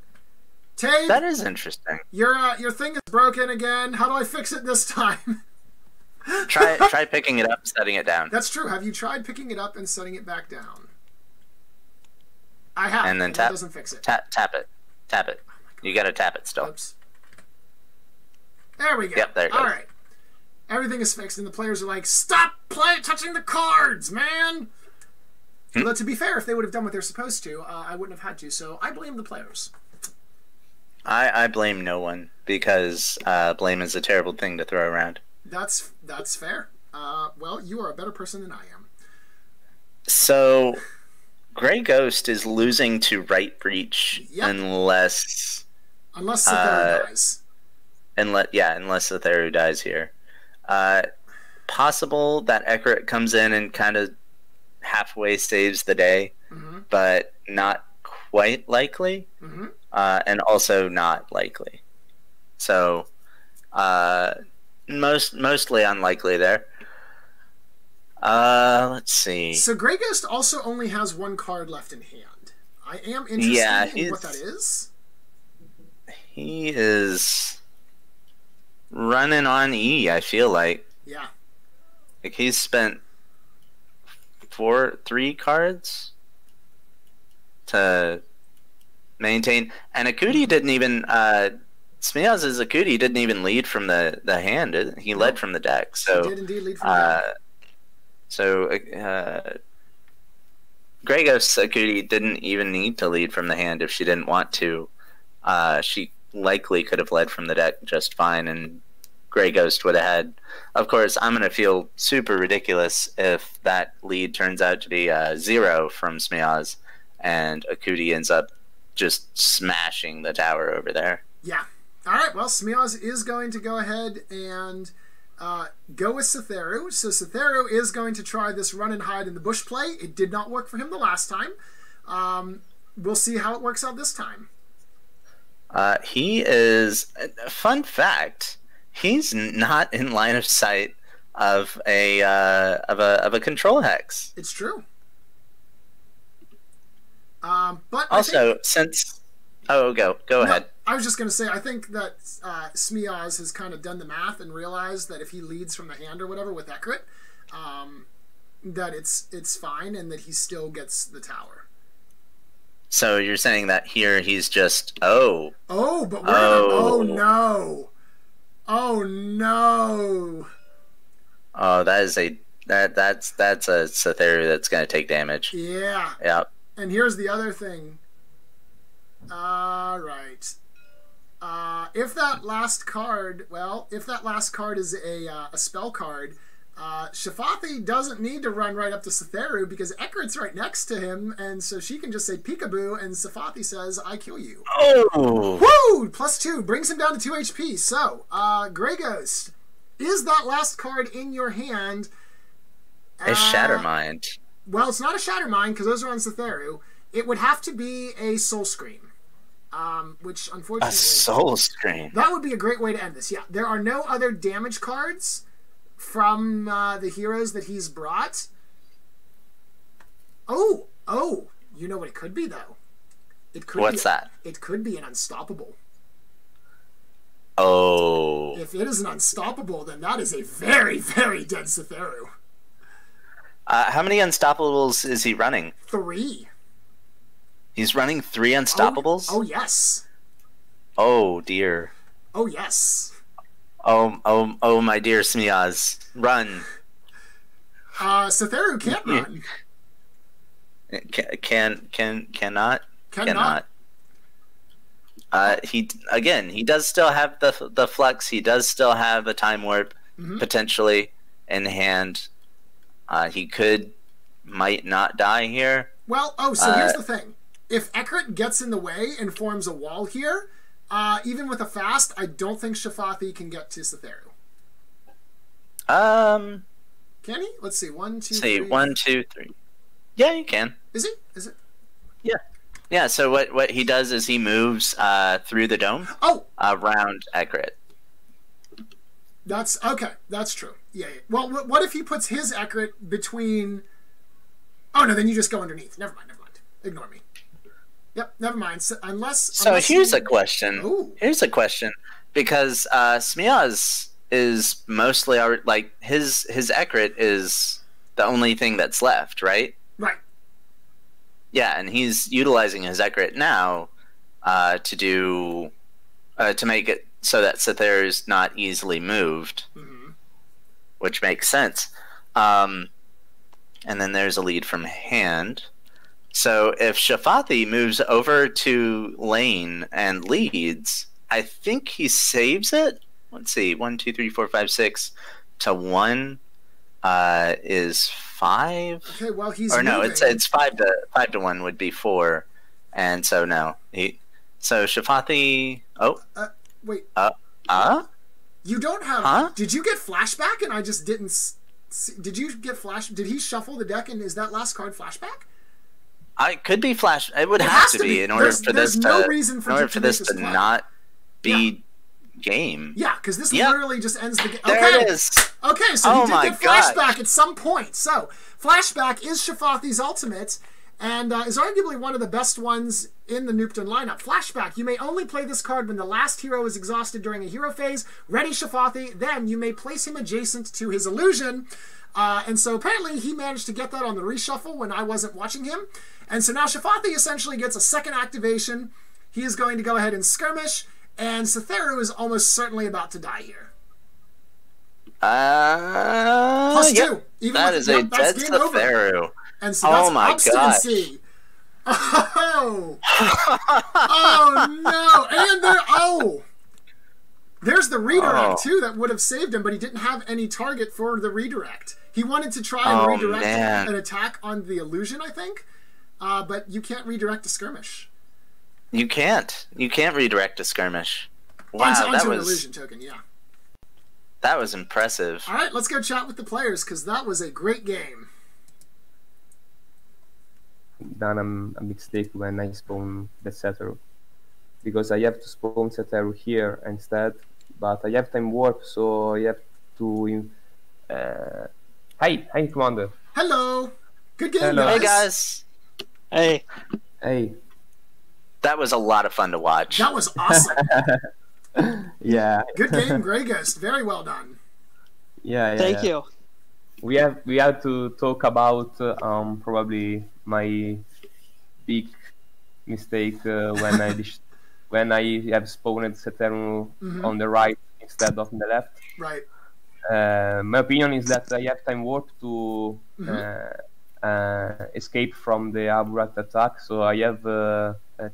Tay, that is interesting. Your thing is broken again. How do I fix it this time? try picking it up, setting it down. That's true. Have you tried picking it up and setting it back down? I have. And then tap. That doesn't fix it. Tap it. Tap it. Oh you got to tap it still. Oops. There we go. Yep, there it goes. All right. Everything is fixed, and the players are like, "Stop touching the cards, man." But to be fair, if they would have done what they're supposed to, I wouldn't have had to. So I blame the players. I blame no one because blame is a terrible thing to throw around. That's fair. Well, you are a better person than I am. So, Grayghost is losing to Right Breach unless Satheru dies. Unless Satheru dies here. Possible that Ekaret comes in and kind of halfway saves the day, but not quite likely. And also not likely. So, mostly unlikely there. Let's see. So Grayghost also only has one card left in hand. I am interested in what that is. He is running on E, I feel like. Yeah. Like he's spent 3 cards to maintain, and Akuti didn't even Smeoz's Akuti didn't even lead from the hand. He led from the deck. So he did indeed lead from the deck. So Grayghost's Akuti didn't even need to lead from the hand if she didn't want to. She likely could have led from the deck just fine, and Grayghost would have had. Of course, I'm going to feel super ridiculous if that lead turns out to be 0 from Smeoz, and Akuti ends up just smashing the tower over there. Yeah. All right. Well, Smeoz is going to go ahead and go with Satheru. So Satheru is going to try this run and hide in the bush play. It did not work for him the last time. We'll see how it works out this time. He is. Fun fact: he's not in line of sight of a control hex. It's true. But also, since go ahead. I was just going to say, I think that Smeoz has kind of done the math and realized that if he leads from the hand or whatever with Ekaret, that it's fine and that he still gets the tower. So you're saying that here he's just but we're no. Oh no. Oh, that's a Satheru that's going to take damage. Yeah. Yep. And here's the other thing. Right. If that last card is a spell card, Shafathi doesn't need to run right up to Satheru because Ekrit's right next to him, and so she can just say peekaboo, and Shafathi says, I kill you. Oh! Woo! +2, brings him down to 2 HP. So, Grayghost, is that last card in your hand? A Shattermind. Well, it's not a Shattermind because those are on Satheru. It would have to be a Soul Scream. Which, unfortunately... A Soul Scream. That would be a great way to end this. Yeah, there are no other damage cards from the heroes that he's brought. Oh, you know what it could be, though? It could What's that? It could be an Unstoppable. Oh. If it is an Unstoppable, then that is a very, very dead Satheru. How many Unstoppables is he running? 3. He's running 3 Unstoppables? Oh, yes. Oh, dear. Oh, yes. Oh, my dear Smeoz. Run. Satheru can't run. Cannot. He does still have the flux. He does still have a time warp potentially in hand. He might not die here. Well, so here's the thing. If Ekrit gets in the way and forms a wall here, even with a fast, I don't think Shafathi can get to Satheru. Can he? Let's see. 1, 2, 3. 1, 2, 3. Yeah, you can. Is he? Is it? Yeah. Yeah, so what he does is he moves through the dome around Ekrit. That's okay. That's true. Yeah. Well, what if he puts his Ekrit between... Oh, no, then you just go underneath. Never mind. Ignore me. Yep, never mind. So, unless here's a question. Ooh. Here's a question. Because Smeoz is mostly... Like, his Ekrit is the only thing that's left, right? Right. Yeah, and he's utilizing his Ekrit now to make it so that Satheru's not easily moved, which makes sense. And then there's a lead from hand. So if Shafathi moves over to lane and leads, I think he saves it. Let's see, 1, 2, 3, 4, 5, 6 to 1 is 5. Okay, well he's moving. It's 5 to 1 would be 4, and so no. So Shafathi. Wait. You don't have. Huh? Did you get flashback and I just didn't? Did you get flash? Did he shuffle the deck and is that last card flashback? I could be flash. It would have to be in order for this to not be game. Yeah, because this literally just ends the game. There it is. Okay, so he did get flashback at some point. So flashback is Shafathi's ultimate, and is arguably one of the best ones in the Nupton lineup. Flashback. You may only play this card when the last hero is exhausted during a hero phase. Ready Shafathi. Then you may place him adjacent to his illusion. And so apparently he managed to get that on the reshuffle when I wasn't watching him. And so now Shafathi essentially gets a second activation. He is going to go ahead and skirmish. And Satheru is almost certainly about to die here. +2. Yep. That is a dead Satheru. And so that's obstinacy. Oh. Oh no. And there's the redirect too that would have saved him, but he didn't have any target for the redirect. He wanted to try and redirect an attack on the illusion, I think. But you can't redirect a skirmish. You can't redirect a skirmish. Wow, onto an illusion token, yeah. That was impressive. All right, let's go chat with the players because that was a great game. Done a mistake when I spawn the Satheru, because I have to spawn Satheru here instead, but I have time warp, so I have to. Hi, Commander. Hello. Good game, Hello. guys. Hey guys. Hey. That was a lot of fun to watch. That was awesome. Yeah. Good game, Grayghost. Very well done. Yeah. Thank you. We have to talk about probably my big mistake when I have spawned Satheru on the right instead of on the left. Right. My opinion is that I have time warp to escape from the Aburat attack, so I have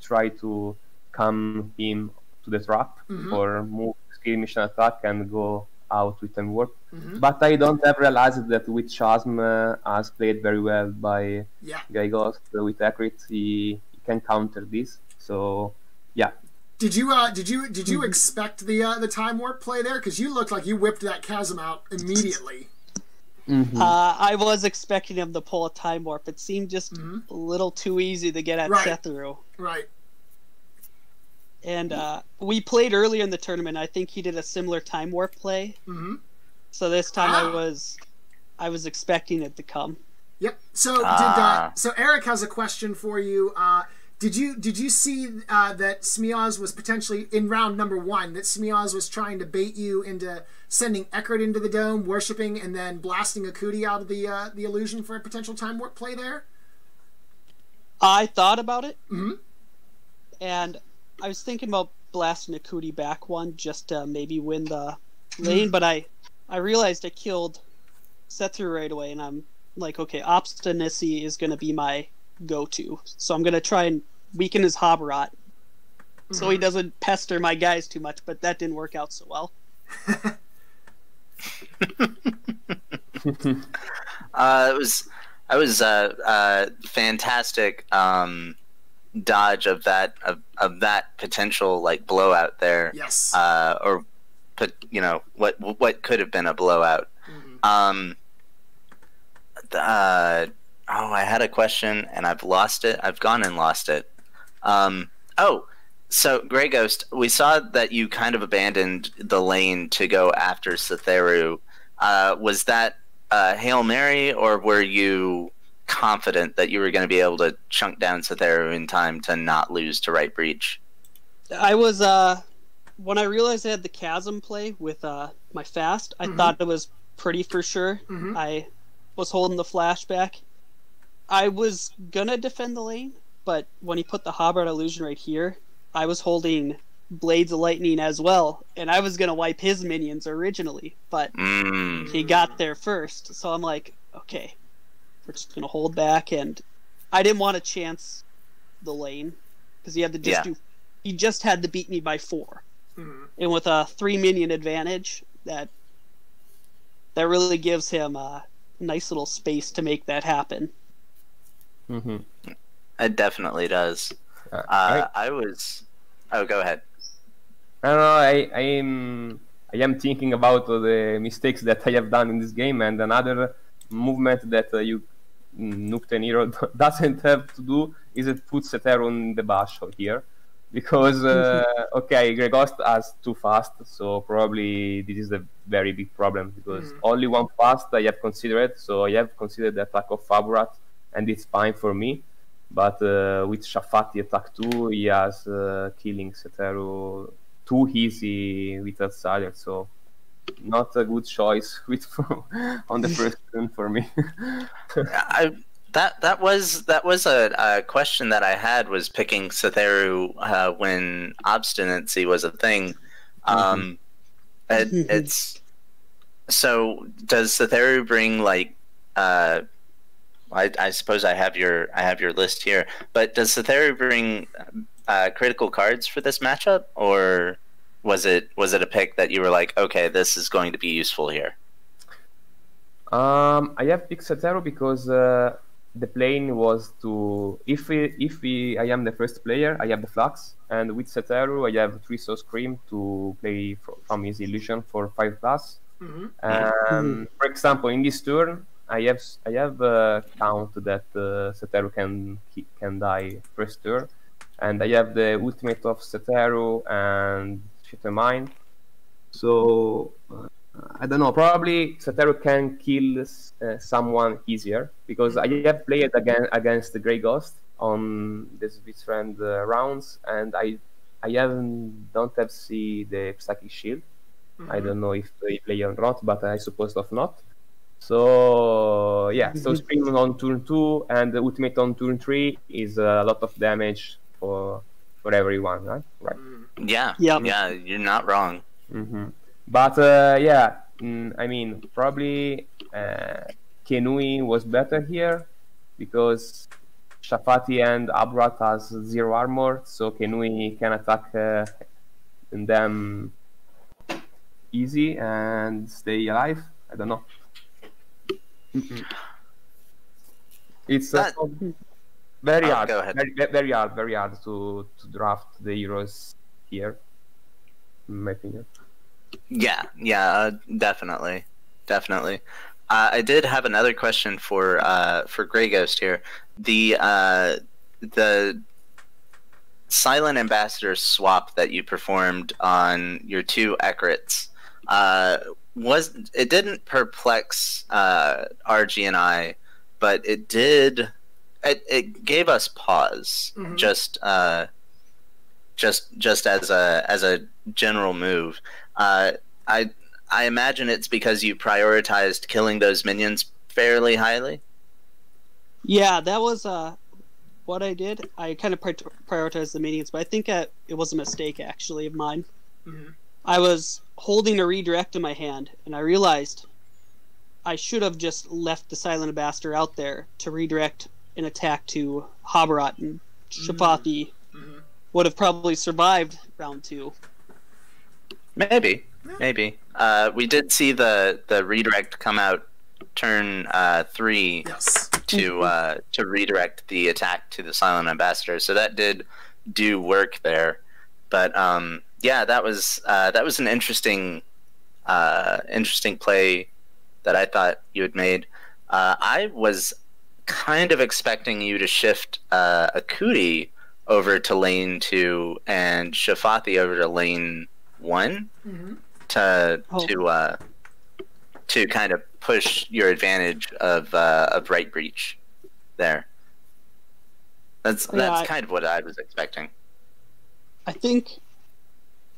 tried to come him to the trap for move skirmish and attack and go out with time warp. But I don't have realized that with Chasm as played very well by Grayghost with accurate, he can counter this. So yeah. Did you expect the time warp play there? Because you looked like you whipped that chasm out immediately. I was expecting him to pull a time warp. It seemed just a little too easy to get at Sethuru. Right. And we played earlier in the tournament. I think he did a similar time warp play. So this time I was expecting it to come. Yep. So so Eric has a question for you. Did you see that Smeoz was potentially in round number 1 that Smeoz was trying to bait you into sending Eckert into the dome, worshipping, and then blasting a Kuti out of the illusion for a potential time warp play there? I thought about it, and I was thinking about blasting a Kuti back one just to maybe win the lane, but I realized I killed Sethuru right away, and I'm like, okay, obstinacy is going to be my go-to, so I'm going to try and weaken his Hobberot so he doesn't pester my guys too much, but that didn't work out so well. It was fantastic dodge of that potential like blowout there. Yes. Or what could have been a blowout. I had a question and I've lost it. I've gone and lost it. So Grayghost, we saw that you kind of abandoned the lane to go after Sethuru. Was that Hail Mary, or were you confident that you were going to be able to chunk down Sethuru in time to not lose to Right Breach? I was, when I realized I had the Chasm play with my fast, I thought it was pretty for sure. I was holding the flashback. I was gonna defend the lane, but when he put the Hobart illusion right here, I was holding Blades of Lightning as well, and I was gonna wipe his minions originally, but he got there first, so I'm like, okay, we're just gonna hold back, and I didn't want to chance the lane, because he had to just he just had to beat me by 4. And with a 3 minion advantage, that really gives him a nice little space to make that happen. It definitely does. I was. Oh, go ahead. I don't know. I am thinking about the mistakes that I have done in this game, and another movement that you Nukten Hero doesn't have to do is it puts Sethuru on the bash here, because okay, Grayghost has too fast, so probably this is a very big problem, because only one fast I have considered, so I have considered the attack of Faburat, and it's fine for me. But with Shafati attack 2, he has killing Sethuru too easy with Outsider, so not a good choice with on the first turn for me. That was a question that I had, was picking Sethuru when obstinacy was a thing. It's so, does Sethuru bring like I suppose I have your list here, but does Sethuru bring critical cards for this matchup, or was it a pick that you were like, okay, this is going to be useful here? I have picked Sethuru because the plan was to, if I am the first player, I have the Flux, and with Sethuru I have 3 Soul Scream to play from his illusion for 5+. For example, in this turn, I have count that Sethuru can die first turn, and I have the ultimate of Sethuru and Shit Mine. So I don't know. Probably Sethuru can kill someone easier, because I have played against the Grayghost on this different rounds, and I don't have see the Psychic Shield. I don't know if they play or not, but I suppose not. So yeah, so Scream on turn 2 and the ultimate on turn 3 is a lot of damage for everyone, right? Right. Yeah. Yeah, you're not wrong. But yeah, I mean, probably Kenui was better here, because Shafati and Abrat has 0 armor, so Kenui can attack them easy and stay alive. I don't know. It's very hard. Go ahead. Very hard to draft the heroes here, in my opinion. Yeah, definitely. I did have another question for Grayghost here. The Silent Ambassador swap that you performed on your 2 Ekrits, it didn't perplex RG and I, but it did. It gave us pause, just as a general move. I imagine it's because you prioritized killing those minions fairly highly. Yeah, that was what I did. I kind of prioritized the minions, but I think it was a mistake actually of mine. I was holding a redirect in my hand, and I realized I should have just left the Silent Ambassador out there to redirect an attack to Habarat, and Shafathi would have probably survived round 2. Maybe. We did see the redirect come out turn 3 to redirect the attack to the Silent Ambassador, so that did do work there. But yeah, that was an interesting play that I thought you had made. I was kind of expecting you to shift Akuti over to lane 2 and Shafathi over to lane 1 to kind of push your advantage of right breach there. That's kind of what I was expecting. I think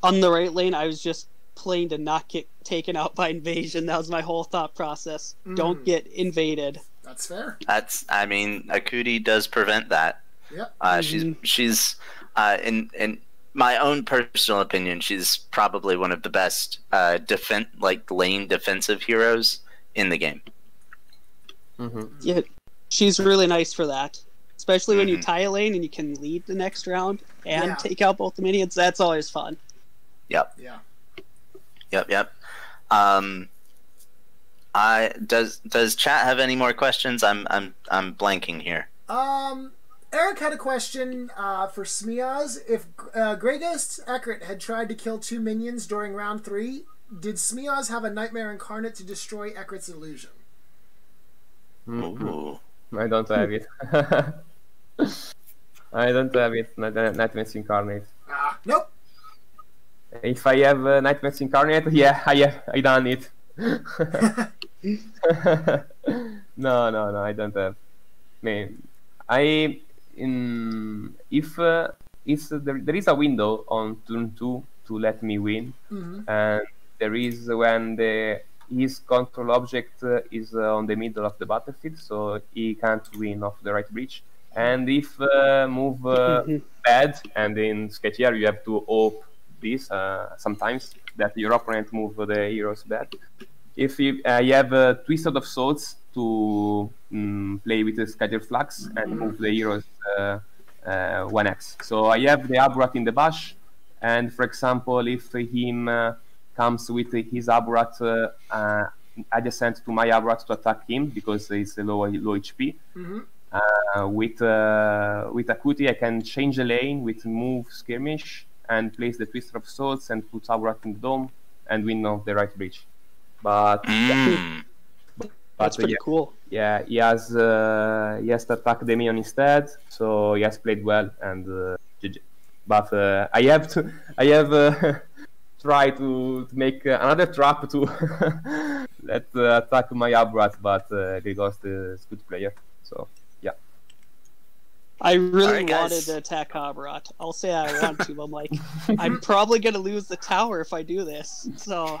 on the right lane, I was just playing to not get taken out by invasion. That was my whole thought process. Don't get invaded. That's fair. I mean, Akuti does prevent that. Yeah. She's in my own personal opinion, she's probably one of the best lane defensive heroes in the game. Yeah, she's really nice for that. Especially when you tie a lane and you can lead the next round and take out both the minions. That's always fun. Yep. Yeah. Yep. Does chat have any more questions? I'm blanking here. Eric had a question for Smeoz. If Grayghost Ekrit had tried to kill 2 minions during round 3, did Smeoz have a Nightmare Incarnate to destroy Ekrit's illusion? Ooh. I don't have it. I don't have it. Nightmare Incarnate. Nope. If I have Nightmare Incarnate, yeah, I done it. No, I don't have. If there is a window on turn 2 to let me win, and there is when his control object is on the middle of the battlefield, so he can't win off the right breach. And if move bad, and in Skytear you have to hope this sometimes that your opponent move the heroes bad. If you have Twisted of Souls to play with the Skytear Flux and move the heroes 1x. So I have the Aburat in the bush, and for example, if him comes with his Aburat adjacent to my Aburat to attack him because he's low HP, with Akuti I can change the lane with move skirmish and place the Twister of Souls and put Aburat in the dome and win off the right breach. But that's pretty cool. Yeah, he has to attack the minion instead, so he has played well and GG. But I have tried to make another trap to let attack my Aburat, but Grayghost is a good player, so yeah. I really wanted to attack Habarat. I'll say I want to. I'm like, I'm probably gonna lose the tower if I do this. So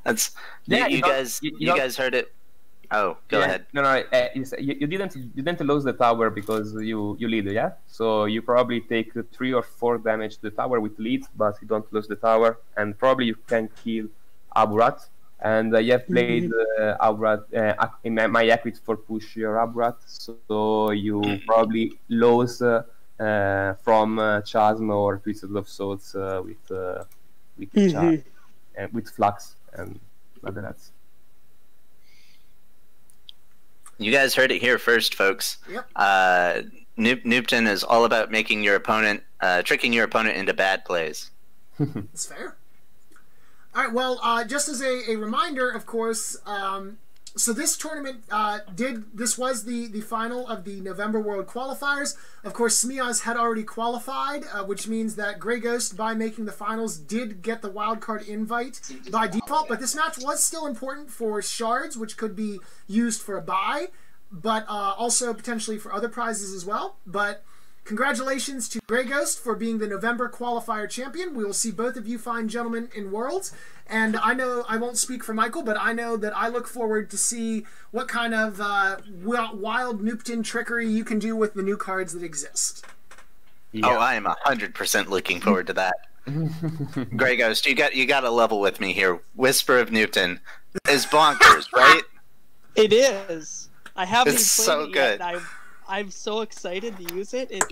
that's you guys heard it. Oh, go ahead. No. You didn't lose the tower because you lead, yeah. So you probably take 3 or 4 damage to the tower with lead, but you don't lose the tower, and probably you can kill Aburat. And I have played Aburat in my Equit for push your Aburat, so you probably lose from Chasm or Twisted of Souls with Chasm. with Flux and other nuts. You guys heard it here first, folks. Yep. Noopton is all about making your opponent, tricking your opponent into bad plays. That's fair. All right, well, just as a reminder, of course, so this tournament this was the final of the November World Qualifiers. Of course, Smeoz had already qualified, which means that Grayghost, by making the finals, did get the wildcard invite by default. But this match was still important for shards, which could be used for a buy, but also potentially for other prizes as well. But congratulations to Grayghost for being the November qualifier champion. We will see both of you fine gentlemen in Worlds. And I know I won't speak for Michael, but I know that I look forward to see what kind of wild Noopton trickery you can do with the new cards that exist. Yeah. Oh, I am 100% looking forward to that. Grayghost, you got to level with me here. Whisper of Noopton is bonkers, right? It is. I haven't it's played so it good. Yet. I'm so excited to use it. It's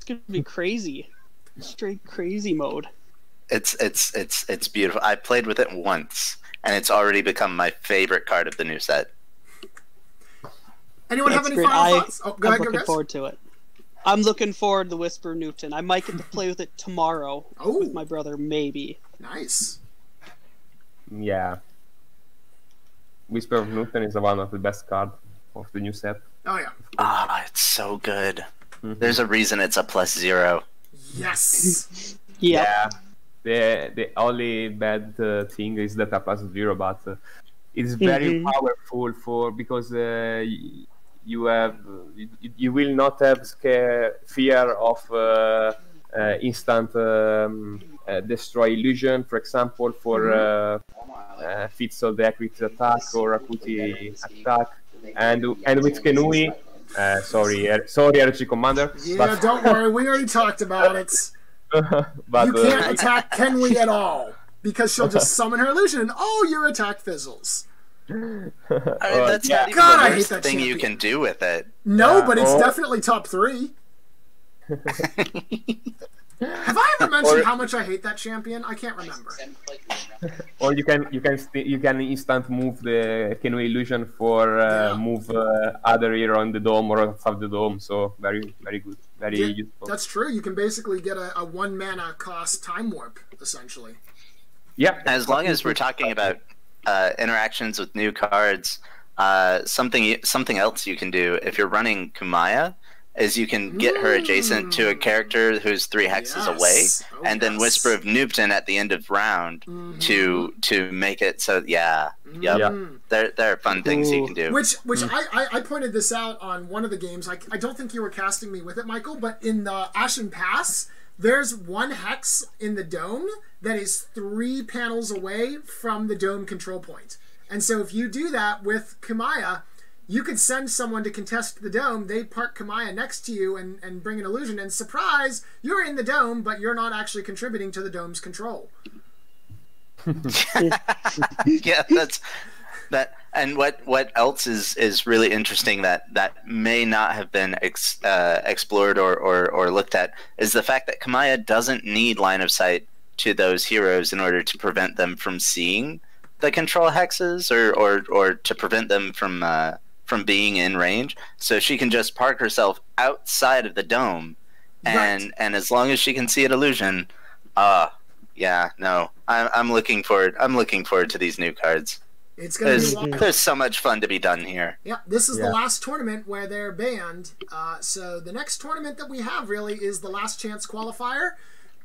gonna be crazy, straight crazy mode. It's beautiful. I played with it once, and it's already become my favorite card of the new set. Anyone have any final thoughts? Oh, go ahead, I'm looking forward to it. I'm looking forward to the Whisper Noopton. I might get to play with it tomorrow with my brother, maybe. Nice. Yeah. Whisper of Noopton is one of the best cards of the new set. Oh yeah. Ah, it's so good. There's a reason it's a +0. Yes. Yeah. The only bad thing is that a +0, but it's very powerful because you will not have fear of instant destroy illusion, for example, for Fits of the Equity attack or Akuti attack, and with Kenui. Sorry, RGCommander. Yeah, but... don't worry, we already talked about it. But, you can't attack Kenui at all because she'll just summon her illusion and your attack fizzles. I mean, that's not even God, the I hate worst that thing champion. you can do with it. No, but it's definitely top 3. Have I ever mentioned how much I hate that champion? I can't remember. Or you can instant move the Kenui illusion for move other hero on the dome or outside the dome. So very good, very useful. That's true. You can basically get a 1 mana cost time warp essentially. Yeah. As long as we're talking about interactions with new cards, something else you can do if you're running Kumaya is you can get her adjacent to a character who's 3 hexes away, and then Whisper of Noopton at the end of round to make it so. There are fun things you can do. Which I pointed this out on one of the games. I don't think you were casting me with it, Michael, but in the Ashen Pass, there's 1 hex in the dome that is 3 panels away from the dome control point. And so if you do that with Kumaya, you could send someone to contest the dome, they park Kumaya next to you and bring an illusion, and surprise, you're in the dome, but you're not actually contributing to the dome's control. Yeah, that's that. And what else is really interesting that may not have been explored or looked at is the fact that Kumaya doesn't need line of sight to those heroes in order to prevent them from seeing the control hexes or to prevent them from being in range. So she can just park herself outside of the dome, and as long as she can see an illusion, I'm looking forward to these new cards. It's gonna be wild. There's so much fun to be done here. Yeah, this is the last tournament where they're banned. So the next tournament that we have really is the Last Chance Qualifier,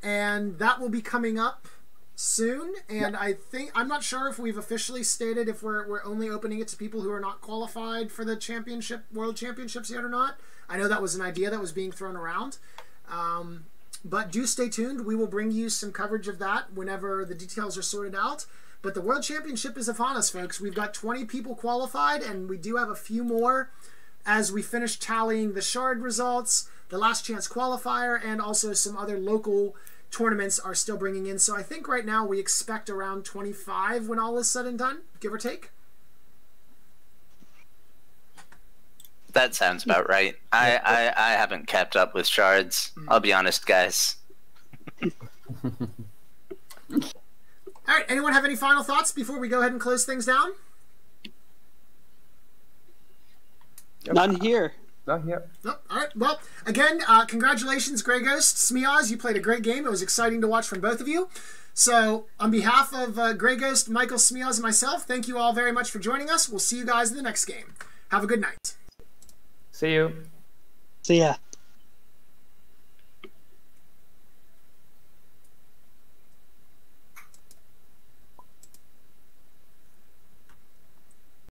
and that will be coming up soon. And I'm not sure if we've officially stated if we're only opening it to people who are not qualified for the World Championships yet or not. I know that was an idea that was being thrown around. But do stay tuned. We will bring you some coverage of that whenever the details are sorted out. But the World Championship is upon us, folks. We've got 20 people qualified, and we do have a few more as we finish tallying the Shard results, the Last Chance Qualifier, and also some other local tournaments are still bringing in. So I think right now we expect around 25 when all is said and done, give or take. That sounds about right. I haven't kept up with Shards. I'll be honest, guys. All right. Anyone have any final thoughts before we go ahead and close things down? None here. Not here. Oh, all right. Well, again, congratulations, Grayghost. Smeoz, you played a great game. It was exciting to watch from both of you. So, on behalf of Grayghost, Mikhael, Smeoz, and myself, thank you all very much for joining us. We'll see you guys in the next game. Have a good night. See you. See ya.